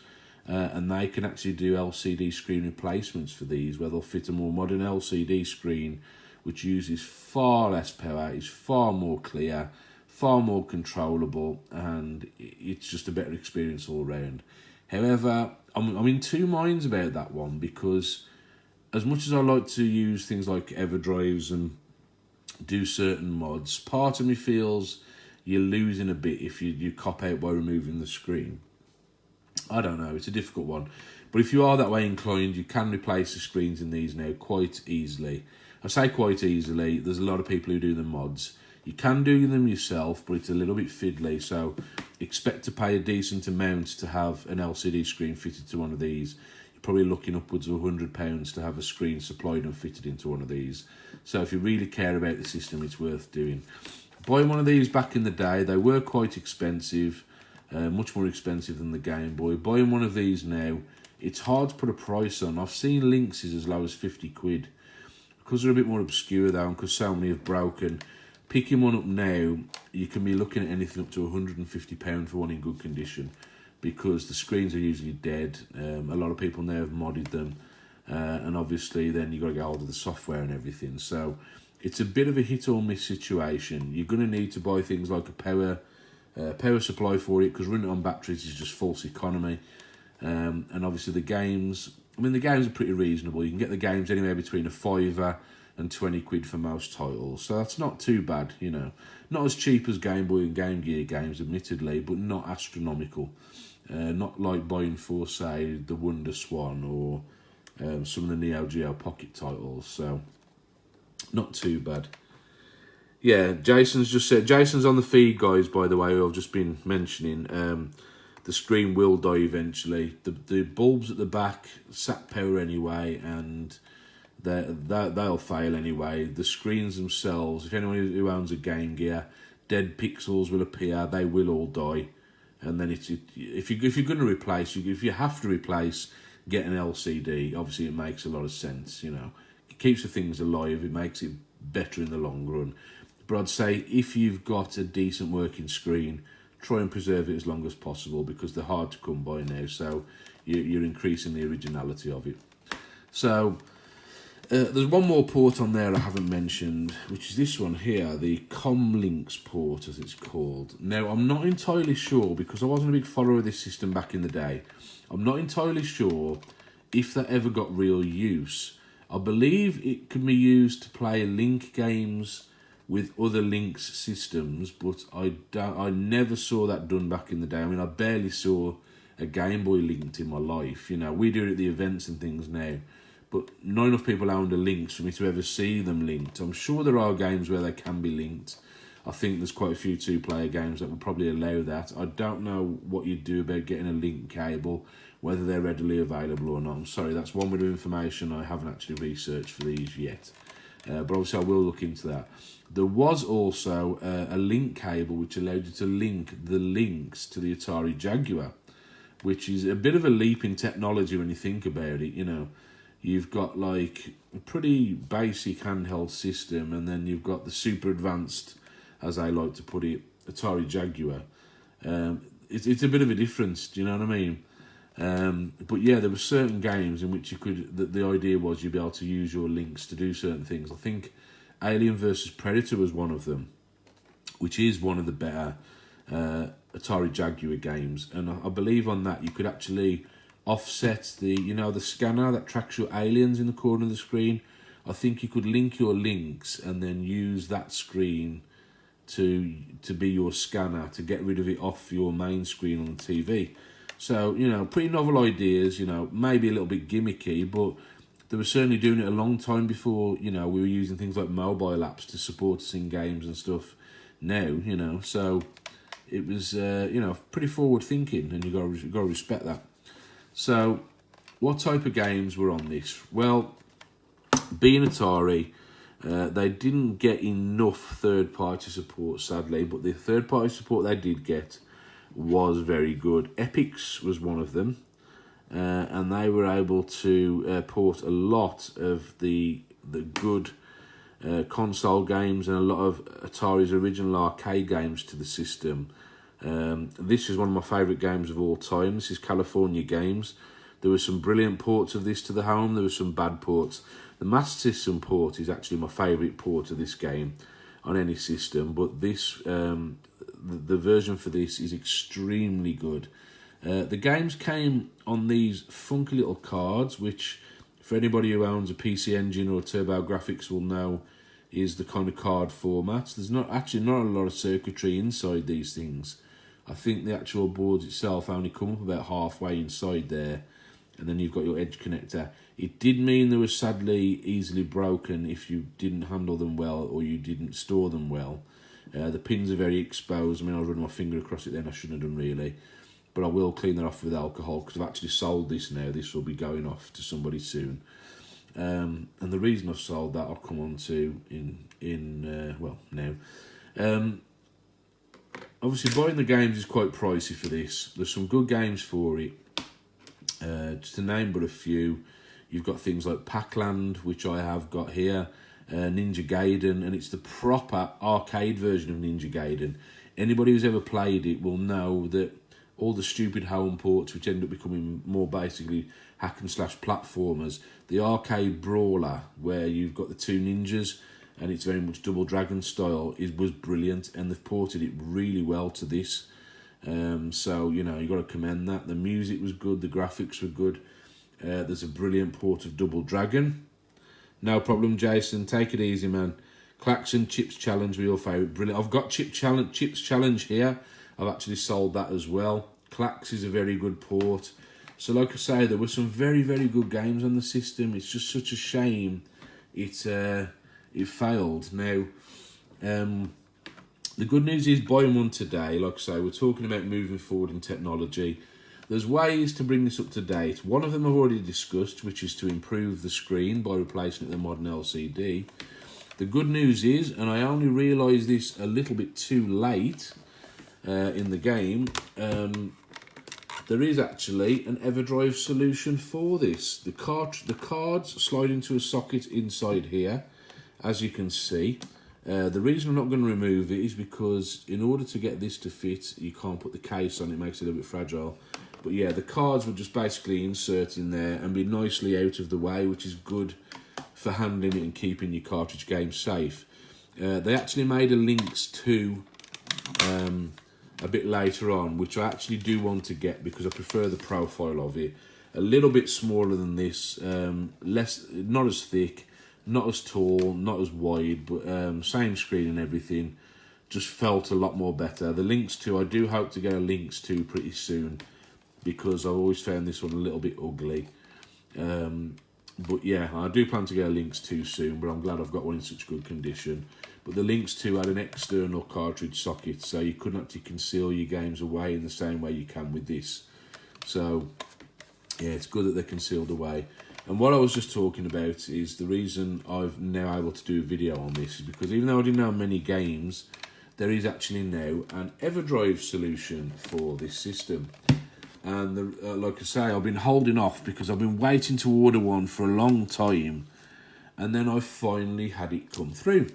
and they can actually do LCD screen replacements for these, where they'll fit a more modern LCD screen, which uses far less power, is far more clear, far more controllable, and it's just a better experience all round. However, I'm in two minds about that one, because as much as I like to use things like EverDrives and do certain mods, part of me feels you're losing a bit if you cop out by removing the screen. I don't know, it's a difficult one. But if you are that way inclined, you can replace the screens in these now quite easily. I say quite easily, there's a lot of people who do the mods. You can do them yourself, but it's a little bit fiddly, so expect to pay a decent amount to have an LCD screen fitted to one of these. You're probably looking upwards of £100 to have a screen supplied and fitted into one of these. So if you really care about the system, it's worth doing. Buying one of these back in the day, they were quite expensive, much more expensive than the Game Boy. Buying one of these now, it's hard to put a price on. I've seen Lynx's as low as 50 quid. Because they're a bit more obscure though, and because so many have broken, picking one up now, you can be looking at anything up to £150 for one in good condition, because the screens are usually dead. A lot of people now have modded them, and obviously then you've got to get hold of the software and everything. So it's a bit of a hit or miss situation. You're going to need to buy things like a power supply for it, because running it on batteries is just false economy. And obviously the games, the games are pretty reasonable. You can get the games anywhere between a £5 and 20 quid for most titles, so that's not too bad, you know. Not as cheap as Game Boy and Game Gear games, admittedly, but not astronomical. Not like buying for, say, the Wonder Swan or some of the Neo Geo Pocket titles, so not too bad. Yeah, Jason's just said, Jason's on the feed, guys, by the way, who I've just been mentioning. The screen will die eventually. The bulbs at the back sap power anyway, and they'll fail anyway. The screens themselves, if anyone who owns a Game Gear, dead pixels will appear. They will all die, and then if you're going to replace, if you have to replace, get an LCD. Obviously, it makes a lot of sense. You know, it keeps the things alive. It makes it better in the long run. But I'd say if you've got a decent working screen, try and preserve it as long as possible, because they're hard to come by now. So you're increasing the originality of it. So. There's one more port on there I haven't mentioned, which is this one here, the Lynx port, as it's called. Now, I'm not entirely sure, because I wasn't a big follower of this system back in the day. I'm not entirely sure if that ever got real use. I believe it can be used to play Link games with other Lynx systems, but I never saw that done back in the day. I barely saw a Game Boy linked in my life. You know, we do it at the events and things now, but not enough people own a Lynx for me to ever see them linked. I'm sure there are games where they can be linked. I think there's quite a few two-player games that would probably allow that. I don't know what you'd do about getting a link cable, whether they're readily available or not. I'm sorry, that's one bit of information I haven't actually researched for these yet. But obviously I will look into that. There was also a link cable which allowed you to link the Lynx to the Atari Jaguar, which is a bit of a leap in technology when you think about it, you know. You've got like a pretty basic handheld system, and then you've got the super advanced, as I like to put it, Atari Jaguar. It's a bit of a difference, do you know what I mean? But yeah, there were certain games in which you could, the idea was you'd be able to use your Lynx to do certain things. I think Alien vs Predator was one of them, which is one of the better Atari Jaguar games. And I believe on that you could actually offset the scanner that tracks your aliens in the corner of the screen. I think you could link your Lynx and then use that screen to be your scanner, to get rid of it off your main screen on the TV. So, you know, pretty novel ideas, you know, maybe a little bit gimmicky, but they were certainly doing it a long time before, you know, we were using things like mobile apps to support us in games and stuff now, you know. So it was, you know, pretty forward thinking, and you got to respect that. So, what type of games were on this? Well, being Atari, they didn't get enough third-party support, sadly, but the third-party support they did get was very good. Epix was one of them, and they were able to port a lot of the good console games and a lot of Atari's original arcade games to the system. This is one of my favourite games of all time. This is California Games. There were some brilliant ports of this to the home. There were some bad ports. The Master System port is actually my favourite port of this game on any system, but this the version for this is extremely good. The games came on these funky little cards, which for anybody who owns a PC Engine or TurboGrafx will know is the kind of card format. There's not a lot of circuitry inside these things. I think the actual boards itself only come up about halfway inside there, and then you've got your edge connector. It did mean they were sadly easily broken if you didn't handle them well or you didn't store them well. The pins are very exposed. I was running my finger across it then, I shouldn't have done really. But I will clean that off with alcohol, because I've actually sold this now. This will be going off to somebody soon. And the reason I've sold that I'll come on to now. Obviously, buying the games is quite pricey for this. There's some good games for it. Just to name but a few, you've got things like Pac-Land, which I have got here, Ninja Gaiden, and it's the proper arcade version of Ninja Gaiden. Anybody who's ever played it will know that all the stupid home ports, which end up becoming more basically hack and slash platformers, the arcade brawler, where you've got the two ninjas and it's very much Double Dragon style, was brilliant, and they've ported it really well to this. So, you know, you got to commend that. The music was good, the graphics were good. There's a brilliant port of Double Dragon. No problem, Jason. Take it easy, man. Klaxon Chips Challenge, your favourite. Brilliant. I've got Chips Challenge here. I've actually sold that as well. Klax is a very good port. So, like I say, there were some very, very good games on the system. It's just such a shame it failed. Now, the good news is buy one today. Like I say, we're talking about moving forward in technology. There's ways to bring this up to date. One of them I've already discussed, which is to improve the screen by replacing it with a modern LCD. The good news is, and I only realised this a little bit too late in the game, there is actually an EverDrive solution for this. The cards slide into a socket inside here, as you can see. The reason I'm not going to remove it is because in order to get this to fit, you can't put the case on, it makes it a little bit fragile. But yeah, the cards will just basically insert in there and be nicely out of the way, which is good for handling it and keeping your cartridge game safe. They actually made a Lynx 2 a bit later on, which I actually do want to get because I prefer the profile of it. A little bit smaller than this, not as thick, not as tall, not as wide, but same screen and everything. Just felt a lot more better. The Lynx 2, I do hope to get a Lynx 2 pretty soon because I've always found this one a little bit ugly. But yeah, I do plan to get a Lynx 2 soon, but I'm glad I've got one in such good condition. But the Lynx 2 had an external cartridge socket, so you couldn't actually conceal your games away in the same way you can with this. So yeah, it's good that they're concealed away. And what I was just talking about is the reason I'm now able to do a video on this is because even though I didn't know many games, there is actually now an EverDrive solution for this system. And like I say, I've been holding off because I've been waiting to order one for a long time, and then I finally had it come through.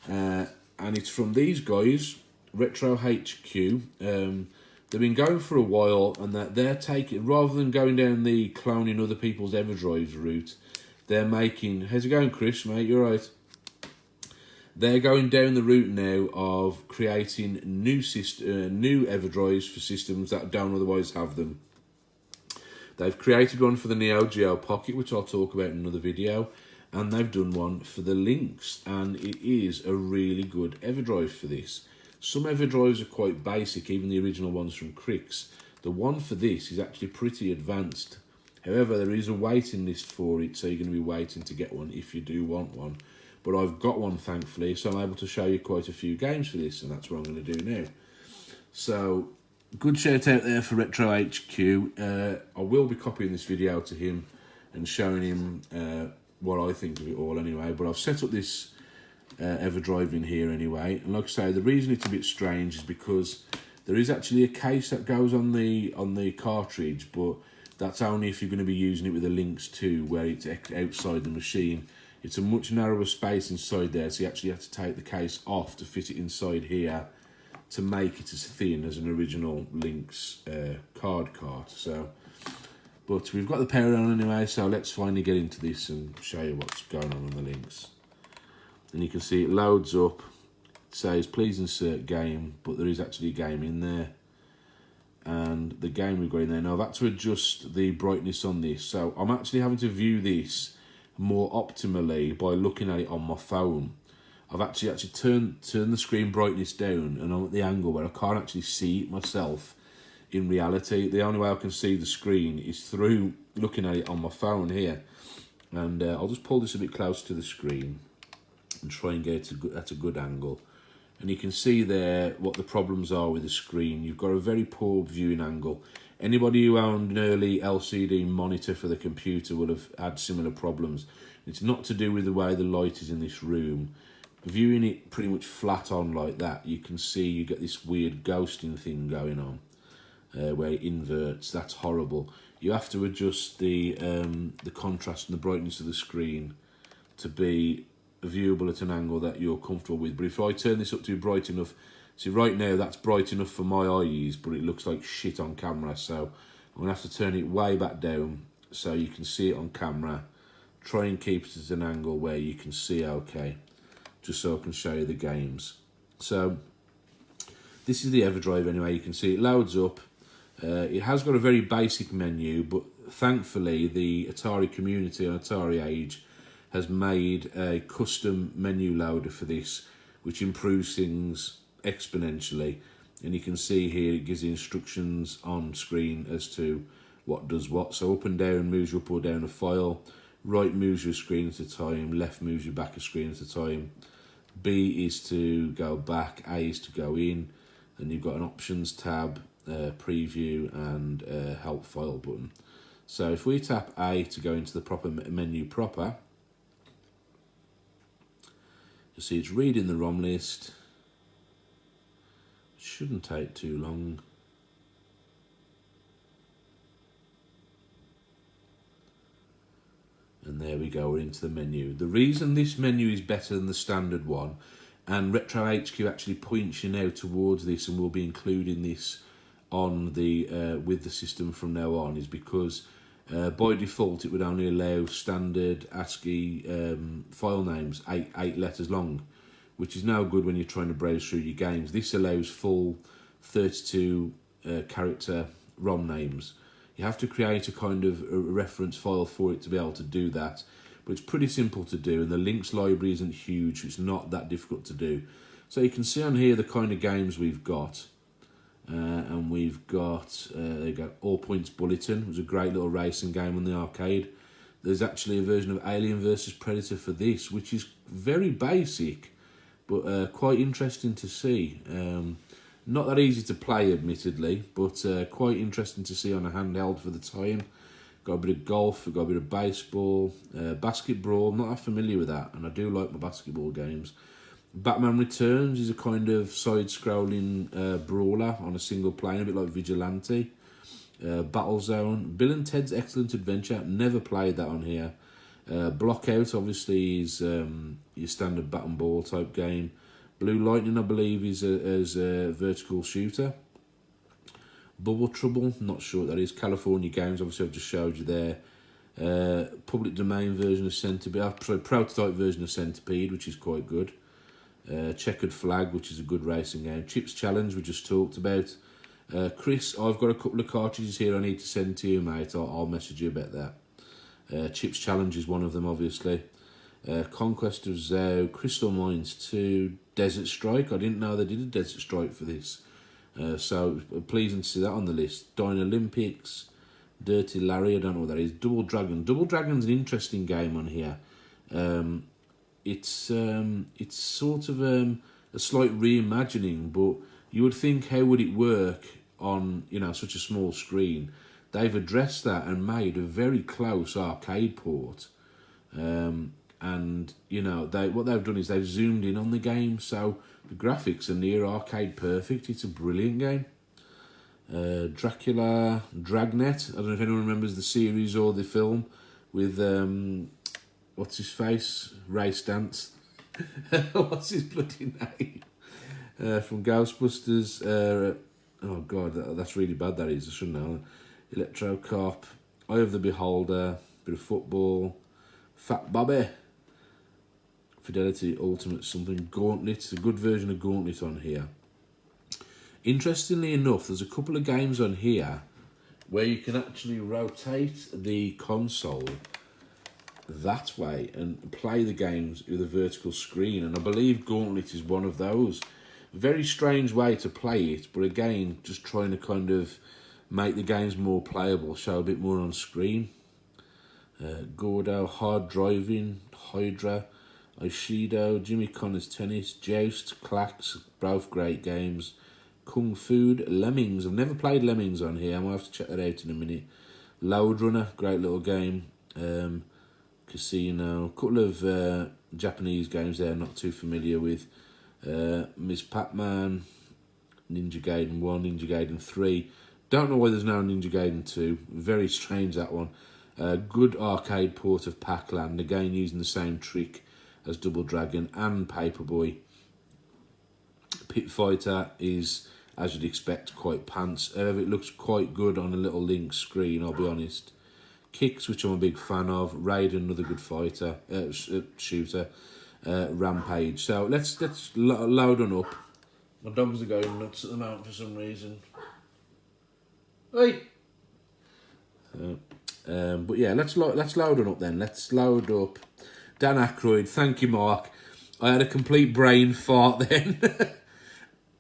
And it's from these guys, Retro HQ. They've been going for a while, and they're taking, rather than going down the cloning other people's EverDrives route, they're making, how's it going, Chris, mate? You're right. They're going down the route now of creating new EverDrives for systems that don't otherwise have them. They've created one for the Neo Geo Pocket, which I'll talk about in another video, and they've done one for the Lynx, and it is a really good EverDrive for this. Some EverDrives are quite basic, even the original ones from Crix. The one for this is actually pretty advanced. However, there is a waiting list for it, so you're going to be waiting to get one if you do want one. But I've got one, thankfully, so I'm able to show you quite a few games for this, and that's what I'm going to do now. So, good shout out there for Retro HQ. I will be copying this video to him and showing him what I think of it all anyway. But I've set up this EverDrive in here anyway. And like I say, the reason it's a bit strange is because there is actually a case that goes on the cartridge, but that's only if you're going to be using it with a Lynx 2, where it's outside the machine. It's a much narrower space inside there, so you actually have to take the case off to fit it inside here to make it as thin as an original Lynx card cart. So, but we've got the power on anyway, so let's finally get into this and show you what's going on the Lynx. And you can see it loads up, it says please insert game, but there is actually a game in there. And the game we've got in there, now I've had to adjust the brightness on this, so I'm actually having to view this more optimally by looking at it on my phone. I've actually turned the screen brightness down, and I'm at the angle where I can't actually see it myself in reality. The only way I can see the screen is through looking at it on my phone here. And I'll just pull this a bit closer to the screen and try and get it at a good angle. And you can see there what the problems are with the screen. You've got a very poor viewing angle. Anybody who owned an early LCD monitor for the computer would have had similar problems. It's not to do with the way the light is in this room. Viewing it pretty much flat on like that, you can see you get this weird ghosting thing going on where it inverts. That's horrible. You have to adjust the contrast and the brightness of the screen to be viewable at an angle that you're comfortable with. But if I turn this up to bright enough, see right now that's bright enough for my eyes, but it looks like shit on camera, so I'm going to have to turn it way back down so you can see it on camera. Try and keep it at an angle where you can see okay. just so I can show you the games. So this is the EverDrive anyway. You can see it loads up. It has got a very basic menu, but thankfully the Atari community on Atari Age has made a custom menu loader for this, which improves things exponentially. And you can see here it gives the instructions on screen as to what does what. So up and down moves you up or down a file, right moves you a screen at a time, left moves you back a screen at a time. B is to go back, A is to go in, and you've got an options tab, preview and help file button. So if we tap A to go into the proper menu proper, you'll see it's reading the ROM list. It shouldn't take too long. And there we go, we're into the menu. The reason this menu is better than the standard one, and Retro HQ actually points you now towards this, and we'll be including this on the with the system from now on, is because by default it would only allow standard ASCII file names, eight letters long, which is no good when you're trying to browse through your games. This allows full 32 character ROM names. You have to create a kind of a reference file for it to be able to do that, but it's pretty simple to do, and the Lynx library isn't huge, so it's not that difficult to do. So you can see on here the kind of games we've got, and we've got, there you go, All Points Bulletin. It was a great little racing game on the arcade. There's actually a version of Alien vs Predator for this, which is very basic, but quite interesting to see. Not that easy to play, admittedly, but quite interesting to see on a handheld for the time. Got a bit of golf, got a bit of baseball, basketball. I'm not that familiar with that, and I do like my basketball games. Batman Returns is a kind of side-scrolling brawler on a single plane, a bit like Vigilante. Battlezone. Bill and Ted's Excellent Adventure. Never played that on here. Blockout, obviously, is your standard bat and ball type game. Blue Lightning, I believe, is a vertical shooter. Bubble Trouble, not sure what that is. California Games, obviously I've just showed you there. Public domain version of Centipede, sorry, prototype version of Centipede, which is quite good. Checkered Flag, which is a good racing game. Chips Challenge, we just talked about. Chris, I've got a couple of cartridges here I need to send to you, mate. I'll message you about that. Chips Challenge is one of them, obviously. Conquest of Zao, Crystal Mines 2, Desert Strike. I didn't know they did a Desert Strike for this. So pleasing to see that on the list. Dino Olympics, Dirty Larry, I don't know what that is. Double Dragon. Double Dragon's an interesting game on here. It's sort of a slight reimagining, but you would think, how would it work on, you know, such a small screen? They've addressed that and made a very close arcade port. And you know, what they've done is they've zoomed in on the game, so the graphics are near arcade perfect. It's a brilliant game. Dracula Dragnet. I don't know if anyone remembers the series or the film with what's his face, Ray Stantz. What's his bloody name? From Ghostbusters. Oh god, that's really bad. That is. I shouldn't know. Electro Cop, Eye of the Beholder, bit of football. Fat Bobby. Fidelity Ultimate something. Gauntlet. It's a good version of Gauntlet on here. Interestingly enough, there's a couple of games on here where you can actually rotate the console that way and play the games with a vertical screen, and I believe Gauntlet is one of those. Very strange way to play it, but again, just trying to kind of make the games more playable, show a bit more on screen. Gordo, Hard Driving, Hydra, Aishido, Jimmy Connor's Tennis, Joust, Clacks, both great games. Kung Fu, Lemmings. I've never played Lemmings on here. I might have to check that out in a minute. Load Runner, great little game. Casino, a couple of Japanese games there, not too familiar with. Ms. Pac-Man, Ninja Gaiden 1, Ninja Gaiden 3. Don't know why there's no Ninja Gaiden 2. Very strange, that one. Good arcade port of Pac-Land, again using the same trick as Double Dragon and Paperboy. Pit Fighter is, as you'd expect, quite pants. However, it looks quite good on a little Lynx screen, I'll be honest. Kicks, which I'm a big fan of. Raiden, another good fighter, shooter. rampage. So let's load on up. My dogs are going nuts at the moment for some reason. Hey. But yeah, let's load on up then. Let's load up Dan Aykroyd. Thank you, Mark. I had a complete brain fart then.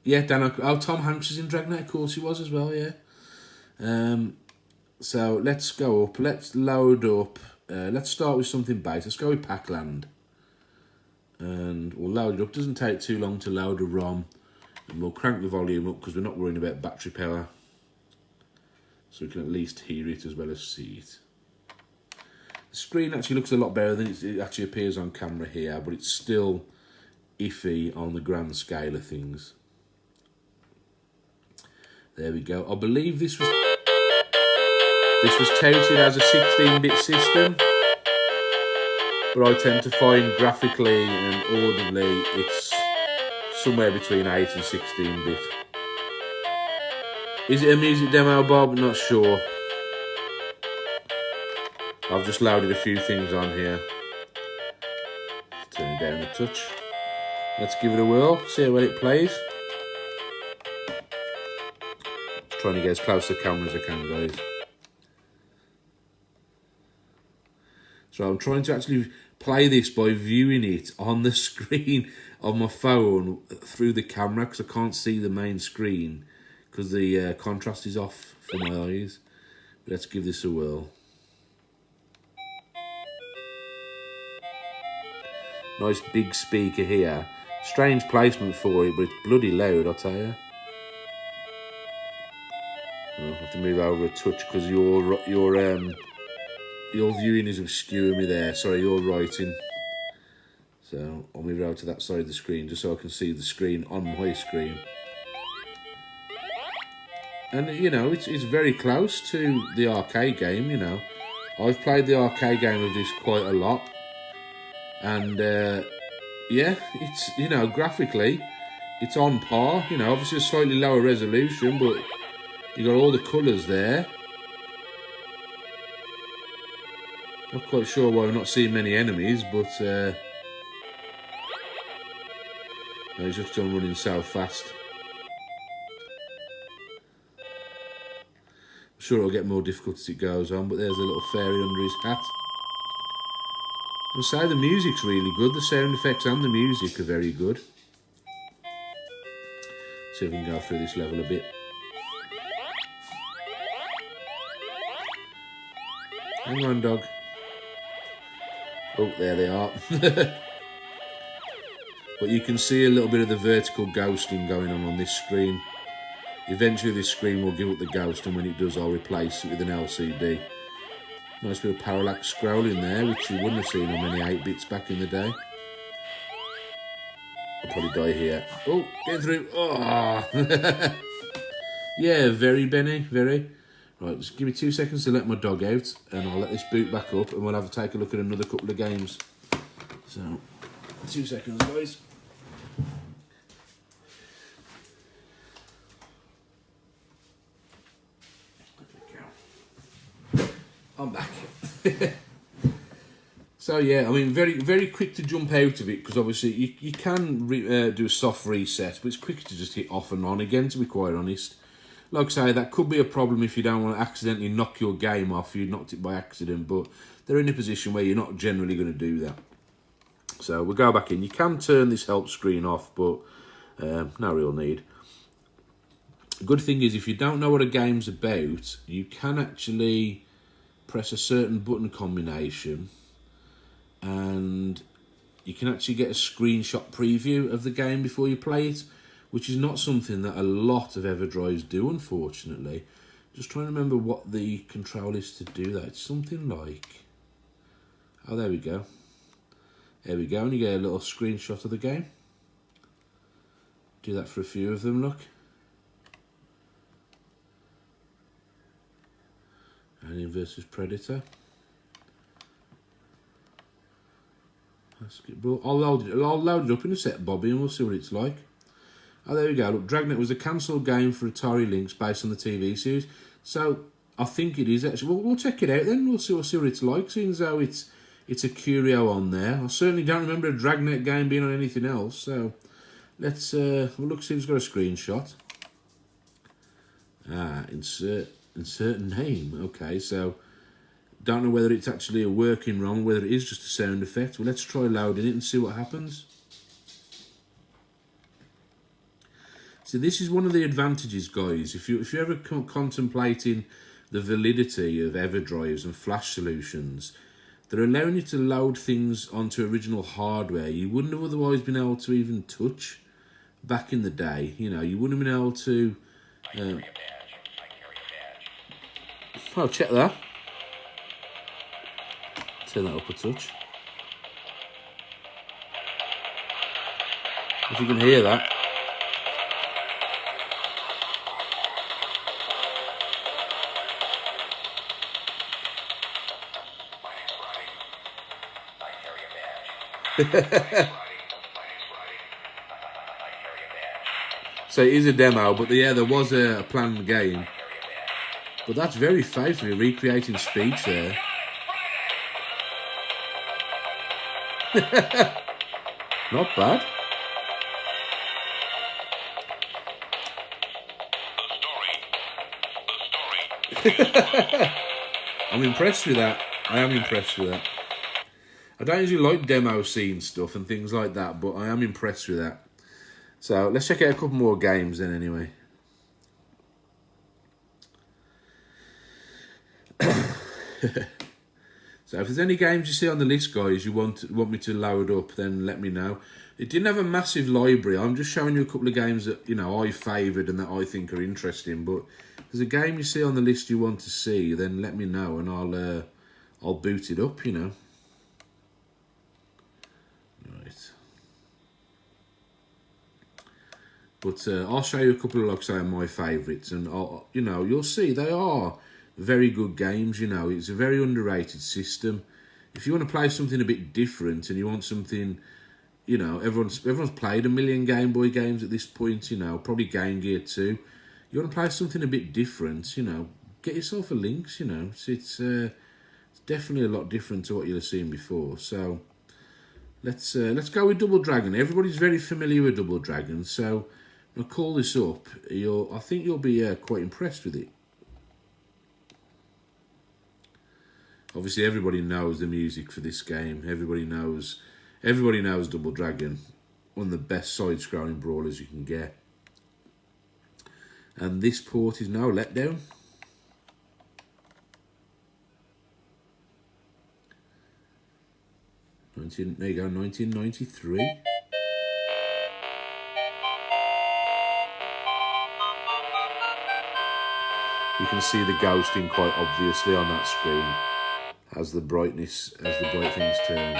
Yeah, Dan Aykroyd. Oh, Tom Hanks is in Dragnet. Of course he was as well, yeah. So let's go up. Let's load up. Let's start with something base. Let's go with Pac-Land. And we'll load it up. Doesn't take too long to load a ROM. And we'll crank the volume up because we're not worrying about battery power. So we can at least hear it as well as see it. The screen actually looks a lot better than it actually appears on camera here, but it's still iffy on the grand scale of things. There we go. I believe this was touted as a 16-bit system, but I tend to find graphically and audibly it's somewhere between 8 and 16-bit. Is it a music demo, Bob? Not sure. I've just loaded a few things on here. Turn it down a touch. Let's give it a whirl, see how well it plays. Just trying to get as close to the camera as I can, guys. So I'm trying to actually play this by viewing it on the screen of my phone through the camera because I can't see the main screen because the contrast is off for my eyes. But let's give this a whirl. Nice big speaker here. Strange placement for it, but it's bloody loud, I'll tell you. I'll have to move over a touch because your viewing is obscuring me there. Sorry, your writing. So I'll move over to that side of the screen just so I can see the screen on my screen. And you know, it's very close to the arcade game. You know, I've played the arcade game of this quite a lot. And yeah, it's, you know, graphically it's on par, you know, obviously a slightly lower resolution, but you got all the colours there. Not quite sure why we're not seeing many enemies, but he's just done running so fast. I'm sure it'll get more difficult as it goes on, but there's a little fairy under his hat. I'll say the music's really good. The sound effects and the music are very good. See if we can go through this level a bit. Hang on, dog. Oh, there they are. But you can see a little bit of the vertical ghosting going on this screen. Eventually this screen will give up the ghost, and when it does I'll replace it with an LCD. Nice bit of parallax scrolling there, which you wouldn't have seen on many 8-bits back in the day. I'll probably die here. Oh, get through. Oh. Yeah, very, Benny, very. Right, just give me 2 seconds to let my dog out, and I'll let this boot back up, and we'll have to take a look at another couple of games. So, 2 seconds, guys. I'm back. So yeah, I mean, very quick to jump out of it, because obviously you can do a soft reset, but it's quicker to just hit off and on again, to be quite honest. Like I say, that could be a problem if you don't want to accidentally knock your game off. You knocked it by accident, but they're in a position where you're not generally going to do that. So we'll go back in. You can turn this help screen off, but no real need. Good thing is, if you don't know what a game's about, you can actually press a certain button combination and you can actually get a screenshot preview of the game before you play it, which is not something that a lot of EverDrives do, unfortunately. Just trying to remember what the control is to do that. It's something like... Oh, there we go. There we go, and you get a little screenshot of the game. Do that for a few of them, look. Alien versus Predator. Basketball. I'll load it up in a sec, Bobby, and we'll see what it's like. Oh, there we go. Look, Dragnet was a cancelled game for Atari Lynx based on the TV series. So I think it is actually. We'll check it out then. We'll see what it's like. Seeing as though it's it's a curio on there. I certainly don't remember a Dragnet game being on anything else. So let's we'll look, see if it's got a screenshot. Insert name. Okay, so don't know whether it's actually a working ROM, whether it is just a sound effect. Well, let's try loading it and see what happens. So this is one of the advantages, guys. If you're ever contemplating the validity of EverDrives and flash solutions, they're allowing you to load things onto original hardware you wouldn't have otherwise been able to even touch back in the day. You know, you wouldn't have been able to... Oh, check that. Turn that up a touch. If you can hear that. So it is a demo, but yeah, there was a planned game. But that's very faithfully recreating speech there. Not bad. I'm impressed with that. I am impressed with that. I don't usually like demo scene stuff and things like that, but I am impressed with that. So let's check out a couple more games then anyway. So if there's any games you see on the list, guys, you want me to load up, then let me know. It didn't have a massive library. I'm just showing you a couple of games that, you know, I favoured and that I think are interesting. But if there's a game you see on the list you want to see, then let me know and I'll boot it up, you know. Right. But I'll show you a couple of, like I say, my favourites, and you know, you'll see they are very good games. You know, it's a very underrated system. If you want to play something a bit different and you want something, you know, everyone's played a million Game Boy games at this point. You know, probably Game Gear too. You want to play something a bit different, you know, get yourself a Lynx. You know, it's definitely a lot different to what you've seen before. So let's go with Double Dragon. Everybody's very familiar with Double Dragon, so I'll call this up. I think you'll be quite impressed with it. Obviously, everybody knows the music for this game. Everybody knows Double Dragon, one of the best side-scrolling brawlers you can get. And this port is now let down. There you go, 1993. You can see the ghosting quite obviously on that screen as the bright things turn.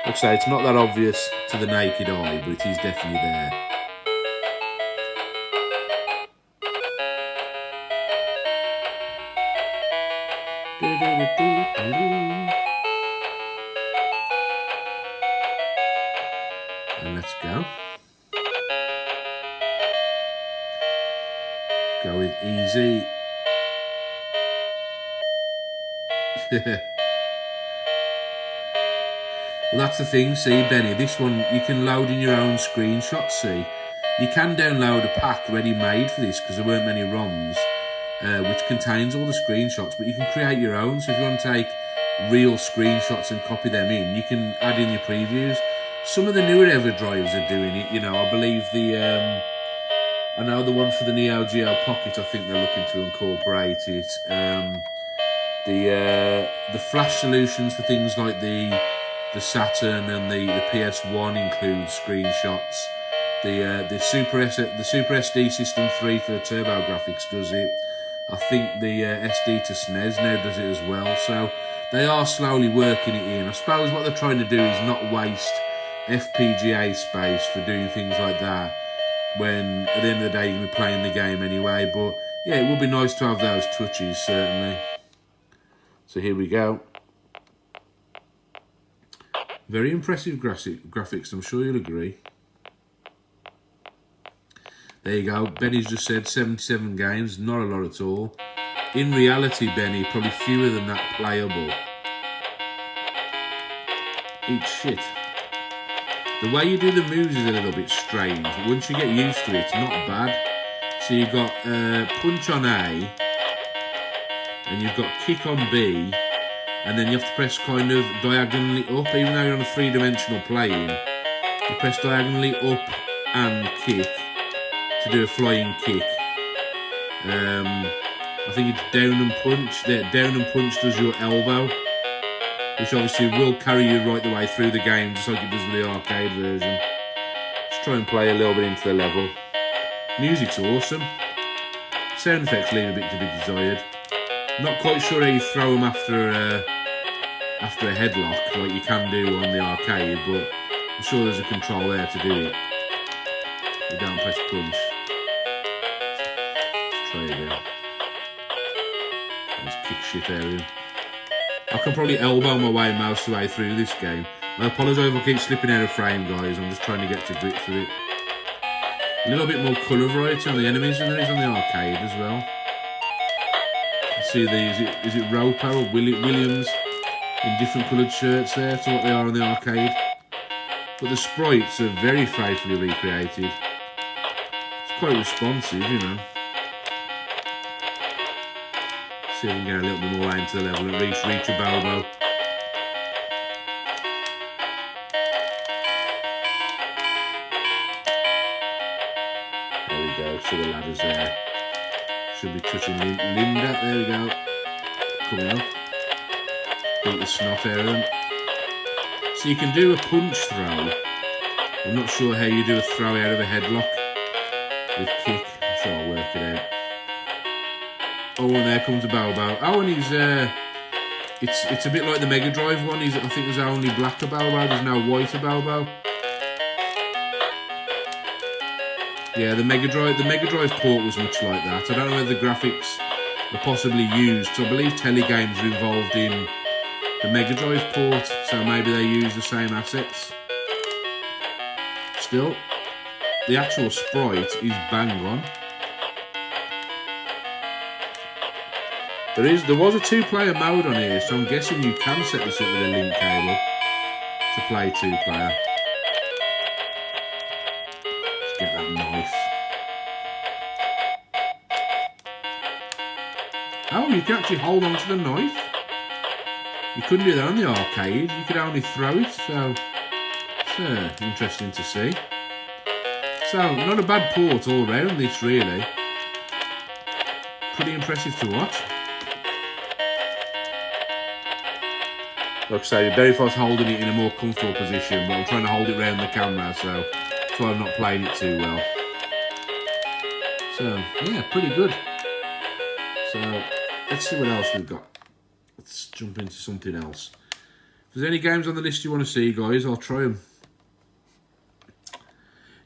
Like I say, it's not that obvious to the naked eye, but it is definitely there. And let's go. Go with easy. Well, that's the thing, see, Benny, this one, you can load in your own screenshots, see. You can download a pack ready-made for this, because there weren't many ROMs, which contains all the screenshots, but you can create your own. So if you want to take real screenshots and copy them in, you can add in your previews. Some of the newer EverDrives are doing it, you know. I believe I know the one for the Neo Geo Pocket, I think they're looking to incorporate it. The flash solutions for things like the Saturn and the PS1 include screenshots. The Super SD System 3 for TurboGrafx does it. I think the SD to SNES now does it as well. So they are slowly working it in. I suppose what they're trying to do is not waste FPGA space for doing things like that, when at the end of the day you're going to be playing the game anyway. But yeah, it would be nice to have those touches, certainly. So here we go. Very impressive graphics, I'm sure you'll agree. There you go. Benny's just said 77 games, not a lot at all. in reality, Benny, probably fewer than that playable. Eat shit. The way you do the moves is a little bit strange. Once you get used to it, it's not bad. So you've got punch on A, and you've got kick on B, and then you have to press kind of diagonally up, even though you're on a three-dimensional plane. You press diagonally up and kick to do a flying kick. I think it's down and punch. Down and punch does your elbow, which obviously will carry you right the way through the game, just like it does with the arcade version. Just try and play a little bit into the level. Music's awesome. Sound effects leave a bit to be desired. Not quite sure how you throw them after a headlock, like you can do on the arcade, but I'm sure there's a control there to do it. You don't press punch. Let's try it again. Let's kick shit out of him. I can probably elbow my way mouse way through this game. I apologise if I keep slipping out of frame, guys. I'm just trying to get to grips with it. A little bit more colour variety on the enemies than there is on the arcade as well. See these, is it Roper or Williams in different coloured shirts there to what they are on the arcade. But the sprites are very faithfully recreated. It's quite responsive, you know. See if we can get a little bit more into the level and reach a Balbo. There we go, so the ladder's there. Should be touching Linda, there we go. Coming up. Beat the snot out of them. So you can do a punch throw. I'm not sure how you do a throw out of a headlock with kick. I'm sure I'll work it out. Oh, and there comes a Balbo. Oh, and he's it's a bit like the Mega Drive one. I think there's only blacker Balbo. There's no whiter Balbo. Yeah, the Mega Drive port was much like that. I don't know whether the graphics were possibly used. So I believe Telegames are involved in the Mega Drive port, so maybe they use the same assets. Still, the actual sprite is bang on. There was a two-player mode on here, so I'm guessing you can set this up with a link cable to play two-player. Let's get that knife. Oh, you can actually hold on to the knife. You couldn't do that on the arcade, you could only throw it, so it's interesting to see. So, not a bad port all round this, really. Pretty impressive to watch. Like I say, Berryford's holding it in a more comfortable position, but I'm trying to hold it round the camera, so that's why I'm not playing it too well. So, yeah, pretty good. So, let's see what else we've got. Let's jump into something else. If there's any games on the list you want to see, guys, I'll try them.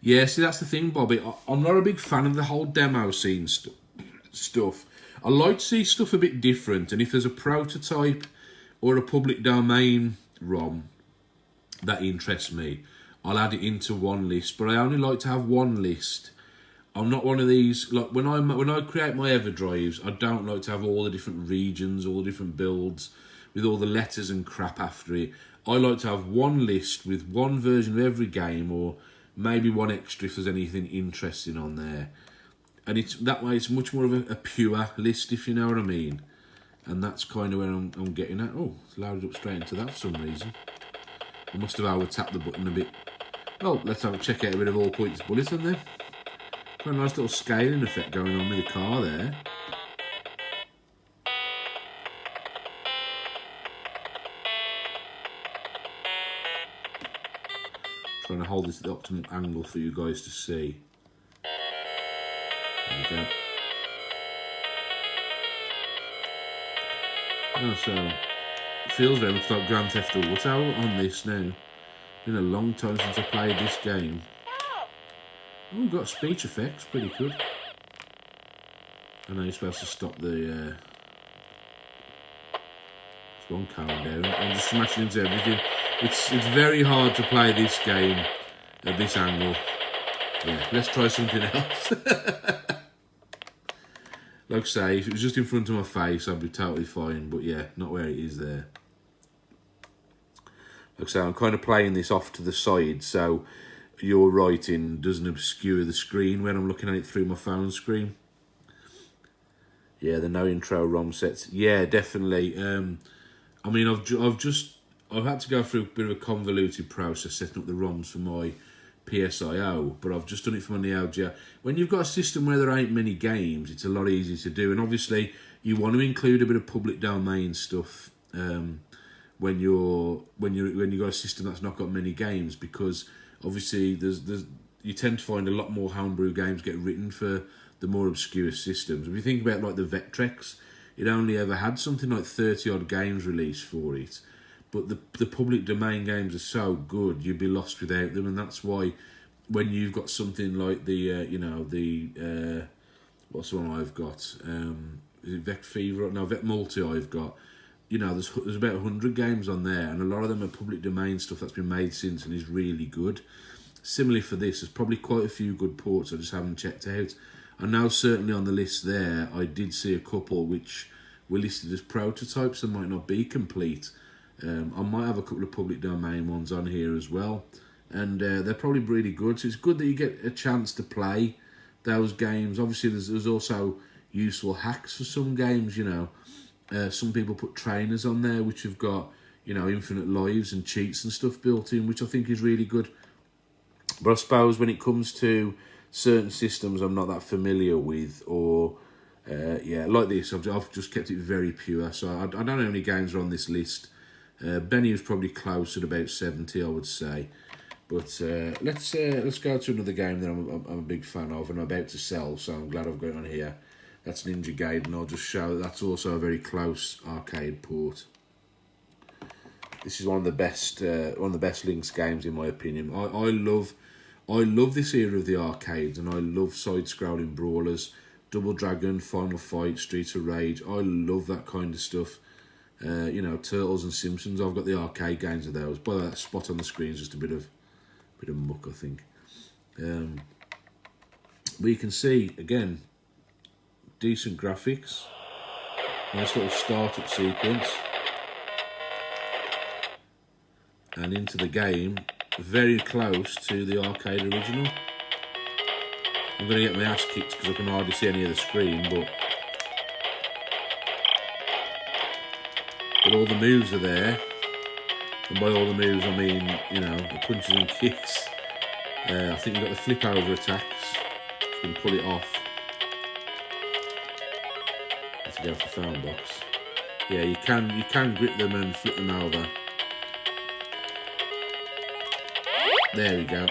Yeah, see, that's the thing, Bobby. I'm not a big fan of the whole demo scene stuff. I like to see stuff a bit different, and if there's a prototype or a public domain ROM that interests me, I'll add it into one list. But I only like to have one list. I'm not one of these, like when I create my EverDrives, I don't like to have all the different regions, all the different builds with all the letters and crap after it. I like to have one list with one version of every game, or maybe one extra if there's anything interesting on there. And it's that way it's much more of a pure list, if you know what I mean. And that's kind of where I'm getting at. Oh, it's loaded up straight into that for some reason. I must have over-tapped the button a bit. Well, let's have a check out a bit of All Points Bulletin then. Quite a nice little scaling effect going on with the car there. Trying to hold this at the optimal angle for you guys to see. There we go. Oh, so it feels very much like Grand Theft Auto on this now. Been a long time since I played this game. Oh, we've got speech effects, pretty good. I know you're supposed to stop the it's one calm down. I'm just smashing into everything. It's very hard to play this game at this angle. Yeah, let's try something else. Like I say, if it was just in front of my face, I'd be totally fine. But yeah, not where it is there. Like I say, I'm kind of playing this off to the side, so your writing doesn't obscure the screen when I'm looking at it through my phone screen. Yeah, the no intro ROM sets. Yeah, definitely. I mean, I've had to go through a bit of a convoluted process setting up the ROMs for my PSIO, but I've just done it for my Neo Geo. When you've got a system where there ain't many games, it's a lot easier to do, and obviously you want to include a bit of public domain stuff when you've got a system that's not got many games, because obviously you tend to find a lot more homebrew games get written for the more obscure systems. If you think about like the Vectrex, it only ever had something like 30 odd games released for it, but the public domain games are so good you'd be lost without them, and that's why when you've got something like the what's the one I've got, is it Vect Fever? No, Vect Multi I've got. There's about 100 games on there, and a lot of them are public domain stuff that's been made since and is really good. Similarly for this, there's probably quite a few good ports I just haven't checked out. I know certainly on the list there, I did see a couple which were listed as prototypes and might not be complete. I might have a couple of public domain ones on here as well, and they're probably really good. So it's good that you get a chance to play those games. Obviously, there's also useful hacks for some games. Some people put trainers on there which have got infinite lives and cheats and stuff built in, which I think is really good. But I suppose when it comes to certain systems I'm not that familiar with, or like this, I've just kept it very pure. So I don't know how many games are on this list. Benny was probably close at about 70, I would say. But let's go to another game that I'm a big fan of and I'm about to sell, so I'm glad I've got it on here. That's Ninja Gaiden. I'll just show that's also a very close arcade port. This is one of the best Lynx games in my opinion. I love this era of the arcades, and I love side-scrolling brawlers, Double Dragon, Final Fight, Streets of Rage. I love that kind of stuff. Turtles and Simpsons. I've got the arcade games of those. By the way, that spot on the screen is just a bit of muck, I think. But you can see again, decent graphics, nice little startup sequence, and into the game, very close to the arcade original. I'm going to get my ass kicked because I can hardly see any of the screen, but all the moves are there, and by all the moves I mean, the punches and kicks. I think you've got the flip over attacks, you can pull it off. Let's go for phone box. Yeah, you can grip them and flip them over. There we go.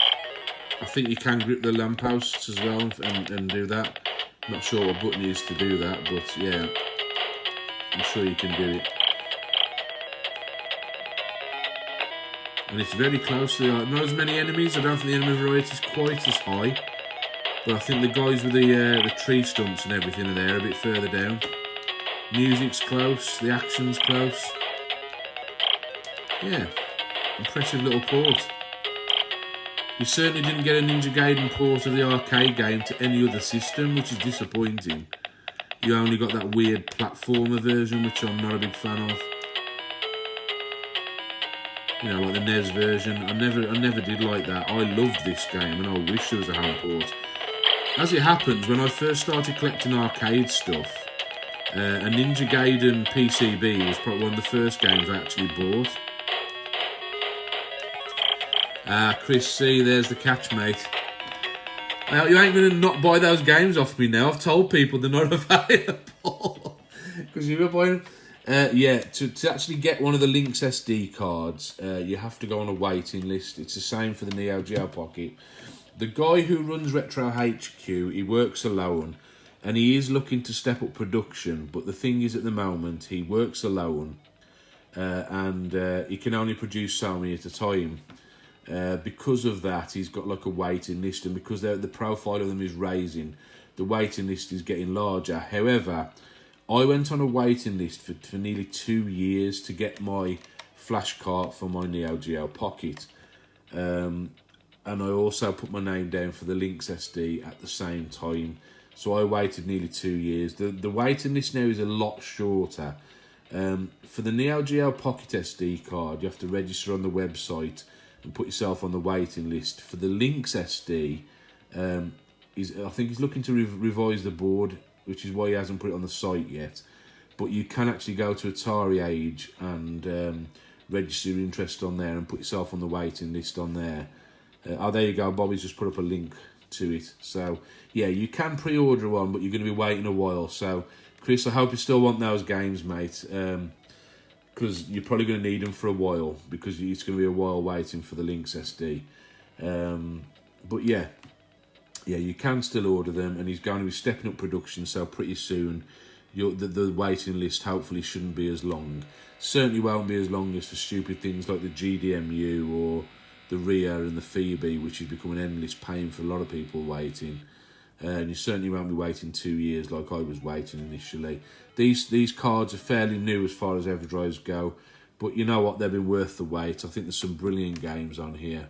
I think you can grip the lampposts as well and do that. Not sure what button is to do that, but yeah, I'm sure you can do it. And it's very close to the, not as many enemies. I don't think the enemy variety is quite as high, but I think the guys with the tree stumps and everything are there a bit further down. Music's close, the action's close. Yeah, impressive little port. You certainly didn't get a Ninja Gaiden port of the arcade game to any other system, which is disappointing. You only got that weird platformer version, which I'm not a big fan of. Like the NES version. I never did like that. I loved this game, and I wish there was a home port. As it happens, when I first started collecting arcade stuff, a Ninja Gaiden PCB was probably one of the first games I actually bought. Chris C, there's the catch, mate. You ain't going to not buy those games off me now. I've told people they're not available. Because you were buying them. To actually get one of the Lynx SD cards, you have to go on a waiting list. It's the same for the Neo Geo Pocket. The guy who runs Retro HQ, he works alone, and he is looking to step up production, but the thing is, at the moment, he works alone, and he can only produce so many at a time. Because of that, he's got like a waiting list, and because the profile of them is raising, the waiting list is getting larger. However, I went on a waiting list for nearly 2 years to get my flash cart for my Neo Geo Pocket, and I also put my name down for the Lynx SD at the same time. So I waited nearly 2 years. The waiting list now is a lot shorter. For the Neo Geo Pocket SD card, you have to register on the website and put yourself on the waiting list. For the Lynx SD, I think he's looking to revise the board, which is why he hasn't put it on the site yet. But you can actually go to Atari Age and register your interest on there and put yourself on the waiting list on there. There you go. Bobby's just put up a link to it. So, yeah, you can pre-order one, but you're going to be waiting a while. So, Chris, I hope you still want those games, mate, because you're probably going to need them for a while, because it's going to be a while waiting for the Lynx SD. But, yeah, you can still order them, and he's going to be stepping up production, so pretty soon the waiting list hopefully shouldn't be as long. Certainly won't be as long as for stupid things like the GDMU or the RIA and the Phoebe, which has become an endless pain for a lot of people waiting. And you certainly won't be waiting 2 years like I was waiting initially. These cards are fairly new as far as EverDrives go, but you know what, they've been worth the wait. I think there's some brilliant games on here.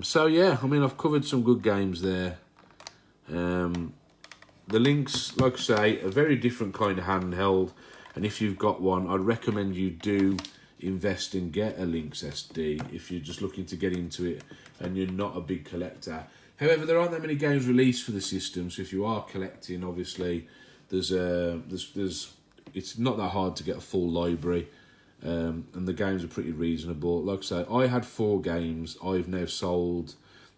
So yeah, I mean, I've covered some good games there. The Lynx, like I say, a very different kind of handheld, and if you've got one, I'd recommend you do invest and get a Lynx SD if you're just looking to get into it and you're not a big collector. However, there aren't that many games released for the system, so if you are collecting, obviously, there's it's not that hard to get a full library, and the games are pretty reasonable. Like I say, I had 4 games. I've now sold,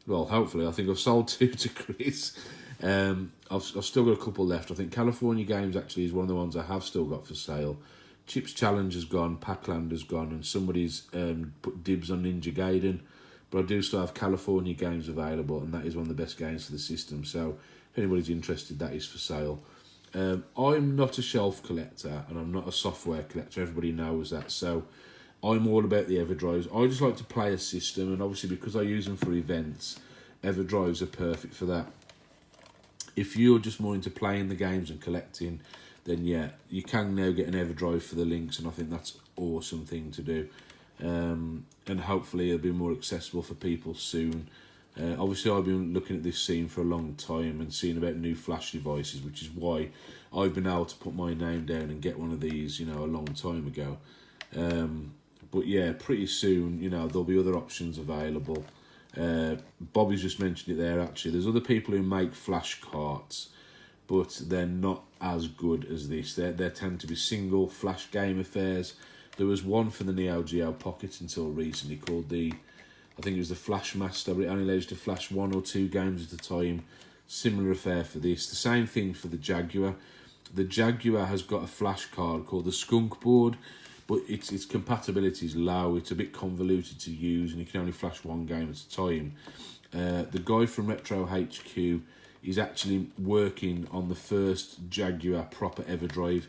well, hopefully, I think I've sold 2 to Chris. I've still got a couple left. I think California Games actually is one of the ones I have still got for sale. Chips Challenge has gone, Pac-Land has gone, and somebody's put dibs on Ninja Gaiden. But I do still have California Games available, and that is one of the best games for the system. So if anybody's interested, that is for sale. I'm not a shelf collector, and I'm not a software collector. Everybody knows that. So I'm all about the EverDrives. I just like to play a system, and obviously because I use them for events, EverDrives are perfect for that. If you're just more into playing the games and collecting, then yeah, you can now get an EverDrive for the Lynx, and I think that's an awesome thing to do. And hopefully it'll be more accessible for people soon. Obviously, I've been looking at this scene for a long time and seeing about new flash devices, which is why I've been able to put my name down and get one of these, a long time ago. But yeah, pretty soon, there'll be other options available. Bobby's just mentioned it there, actually. There's other people who make flash carts, but they're not as good as this. They tend to be single flash game affairs. There was one for the Neo Geo Pocket until recently called I think it was the Flash Master, but it only allows you to flash 1 or 2 games at a time. Similar affair for this. The same thing for the Jaguar. The Jaguar has got a flash card called the Skunk Board, but its compatibility is low. It's a bit convoluted to use, and you can only flash 1 game at a time. The guy from Retro HQ is actually working on the first Jaguar proper EverDrive,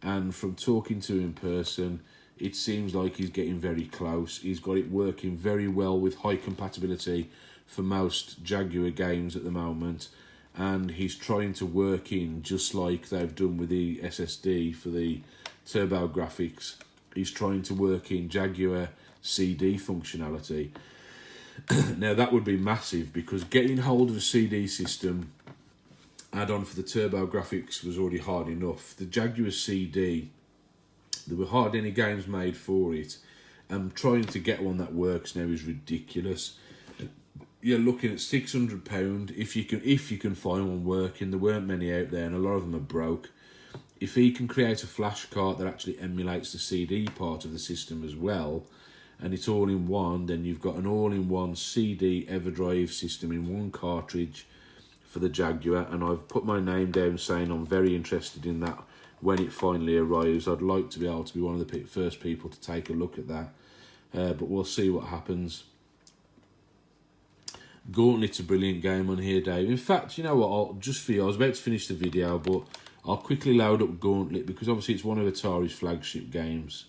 and from talking to him in person, it seems like he's getting very close. He's got it working very well with high compatibility for most Jaguar games at the moment, and he's trying to work in, just like they've done with the SSD for the Turbo Graphics, he's trying to work in Jaguar CD functionality. Now that would be massive, because getting hold of a CD system add-on for the Turbo Graphics was already hard enough. The Jaguar CD, there were hardly any games made for it, and trying to get one that works now is ridiculous. You're looking at £600 if you can find one working. There weren't many out there, and a lot of them are broke. If he can create a flash card that actually emulates the CD part of the system as well, and it's all in one, then you've got an all-in-one CD EverDrive system in one cartridge for the Jaguar. And I've put my name down saying I'm very interested in that when it finally arrives. I'd like to be able to be one of the first people to take a look at that, but we'll see what happens. Gauntlet's a brilliant game on here, Dave. In fact, you know what, just for you, I was about to finish the video, but I'll quickly load up Gauntlet, because obviously it's one of Atari's flagship games.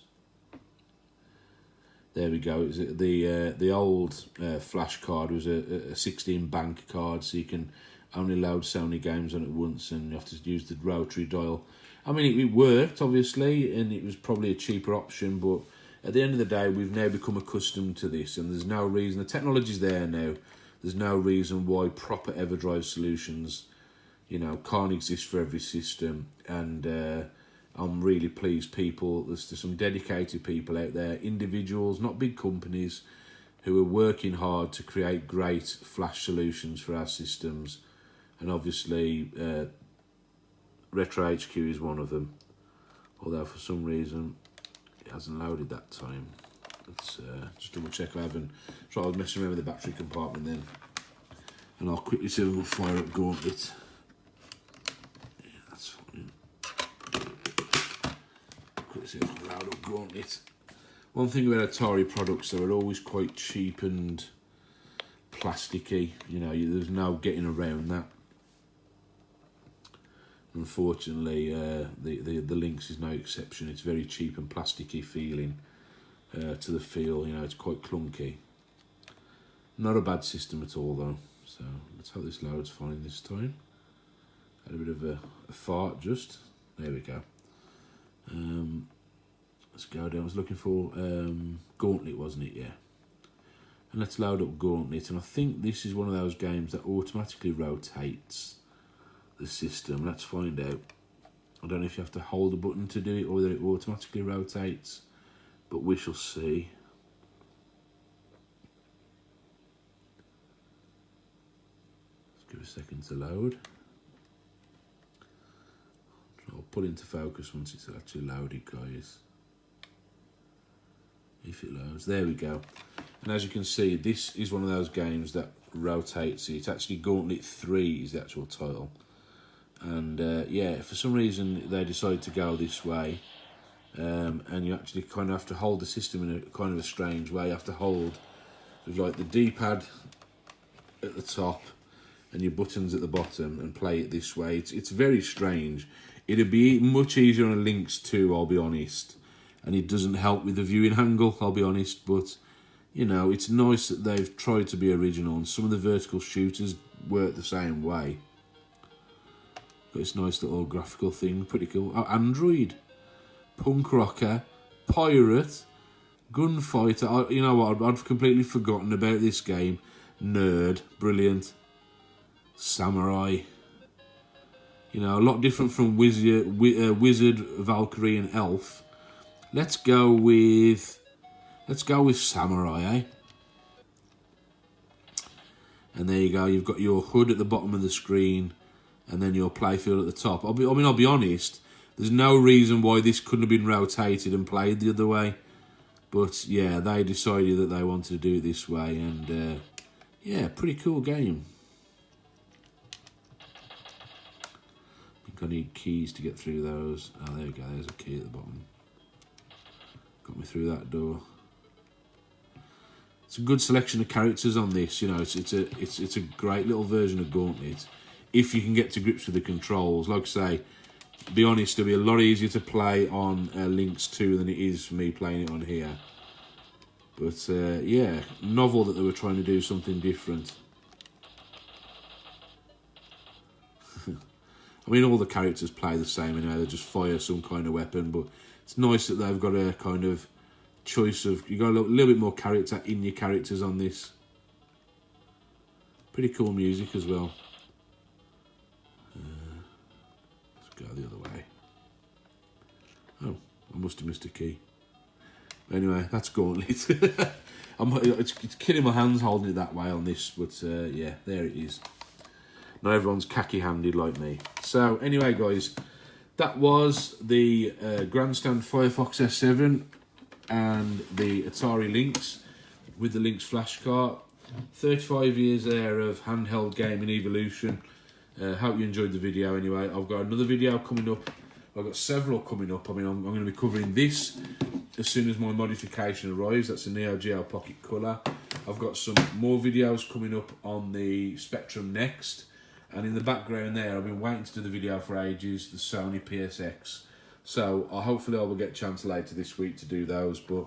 There we go. It's the old flash card was a 16 bank card, so you can only load Sony games on it once, and you have to use the rotary dial. I mean, it worked, obviously, and it was probably a cheaper option, but at the end of the day, we've now become accustomed to this, and there's no reason. The technology's there now. There's no reason why proper EverDrive solutions you know, can't exist for every system, and I'm really pleased there's some dedicated people out there, individuals, not big companies, who are working hard to create great flash solutions for our systems. And obviously Retro HQ is one of them, although for some reason it hasn't loaded that time. Let's just double check I haven't tried messing around with the battery compartment then, and I'll quickly see if we'll fire up Gauntlet. Yeah, that's fine. Quickly see if I can load up Gauntlet. One thing about Atari products, they were always quite cheap and plasticky, you know, there's no getting around that. Unfortunately, the Lynx is no exception. It's very cheap and plasticky feeling to the feel, you know, it's quite clunky. Not a bad system at all though, so let's hope this loads fine this time. Had a bit of a fart just, there we go. Let's go down, I was looking for Gauntlet, wasn't it, yeah. And let's load up Gauntlet, and I think this is one of those games that automatically rotates the system. Let's find out. I don't know if you have to hold the button to do it or whether it automatically rotates, but we shall see. Let's give it a second to load. I'll pull into focus once it's actually loaded, guys. If it loads, there we go. And as you can see, this is one of those games that rotates. It's actually Gauntlet 3 is the actual title. And yeah, for some reason they decided to go this way, and you actually kind of have to hold the system in a kind of a strange way. You have to hold with like the D-pad at the top and your buttons at the bottom and play it this way. It's very strange. It'd be much easier on a Lynx 2, I'll be honest, and it doesn't help with the viewing angle, I'll be honest, but you know, it's nice that they've tried to be original, and some of the vertical shooters work the same way. But it's a nice little graphical thing, pretty cool. Oh, Android, Punk Rocker, Pirate, Gunfighter. You know what, I'd completely forgotten about this game. Nerd, brilliant. Samurai. You know, a lot different from Wizard, Valkyrie and Elf. Let's go with Samurai, eh? And there you go, you've got your HUD at the bottom of the screen, and then your playfield at the top. I'll be honest, there's no reason why this couldn't have been rotated and played the other way. But yeah, they decided that they wanted to do it this way, and yeah, pretty cool game. I think I need keys to get through those. Oh, there we go, there's a key at the bottom. Got me through that door. It's a good selection of characters on this, you know, it's a great little version of Gauntlet. If you can get to grips with the controls, like I say, be honest, it'll be a lot easier to play on Lynx 2 than it is for me playing it on here. But yeah, novel that they were trying to do something different. I mean, all the characters play the same, you know, they just fire some kind of weapon, but it's nice that they've got a kind of choice of, you got a little bit more character in your characters on this. Pretty cool music as well. Go the other way. Oh, I must have missed a key. Anyway, that's Gauntlet. it's killing my hands holding it that way on this, but yeah, there it is. Not everyone's khaki-handed like me. So anyway, guys, that was the Grandstand Firefox F-7 and the Atari Lynx with the Lynx flash cart. 35 years there of handheld gaming evolution. Hope you enjoyed the video anyway. I've got another video coming up. I've got several coming up. I mean, I'm going to be covering this as soon as my modification arrives. That's a Neo Geo Pocket Color. I've got some more videos coming up on the Spectrum next. And in the background there, I've been waiting to do the video for ages, the Sony PSX. So hopefully I will get a chance later this week to do those. But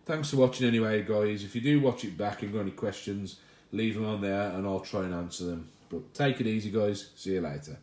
thanks for watching anyway, guys. If you do watch it back and got any questions, leave them on there and I'll try and answer them. But take it easy, guys. See you later.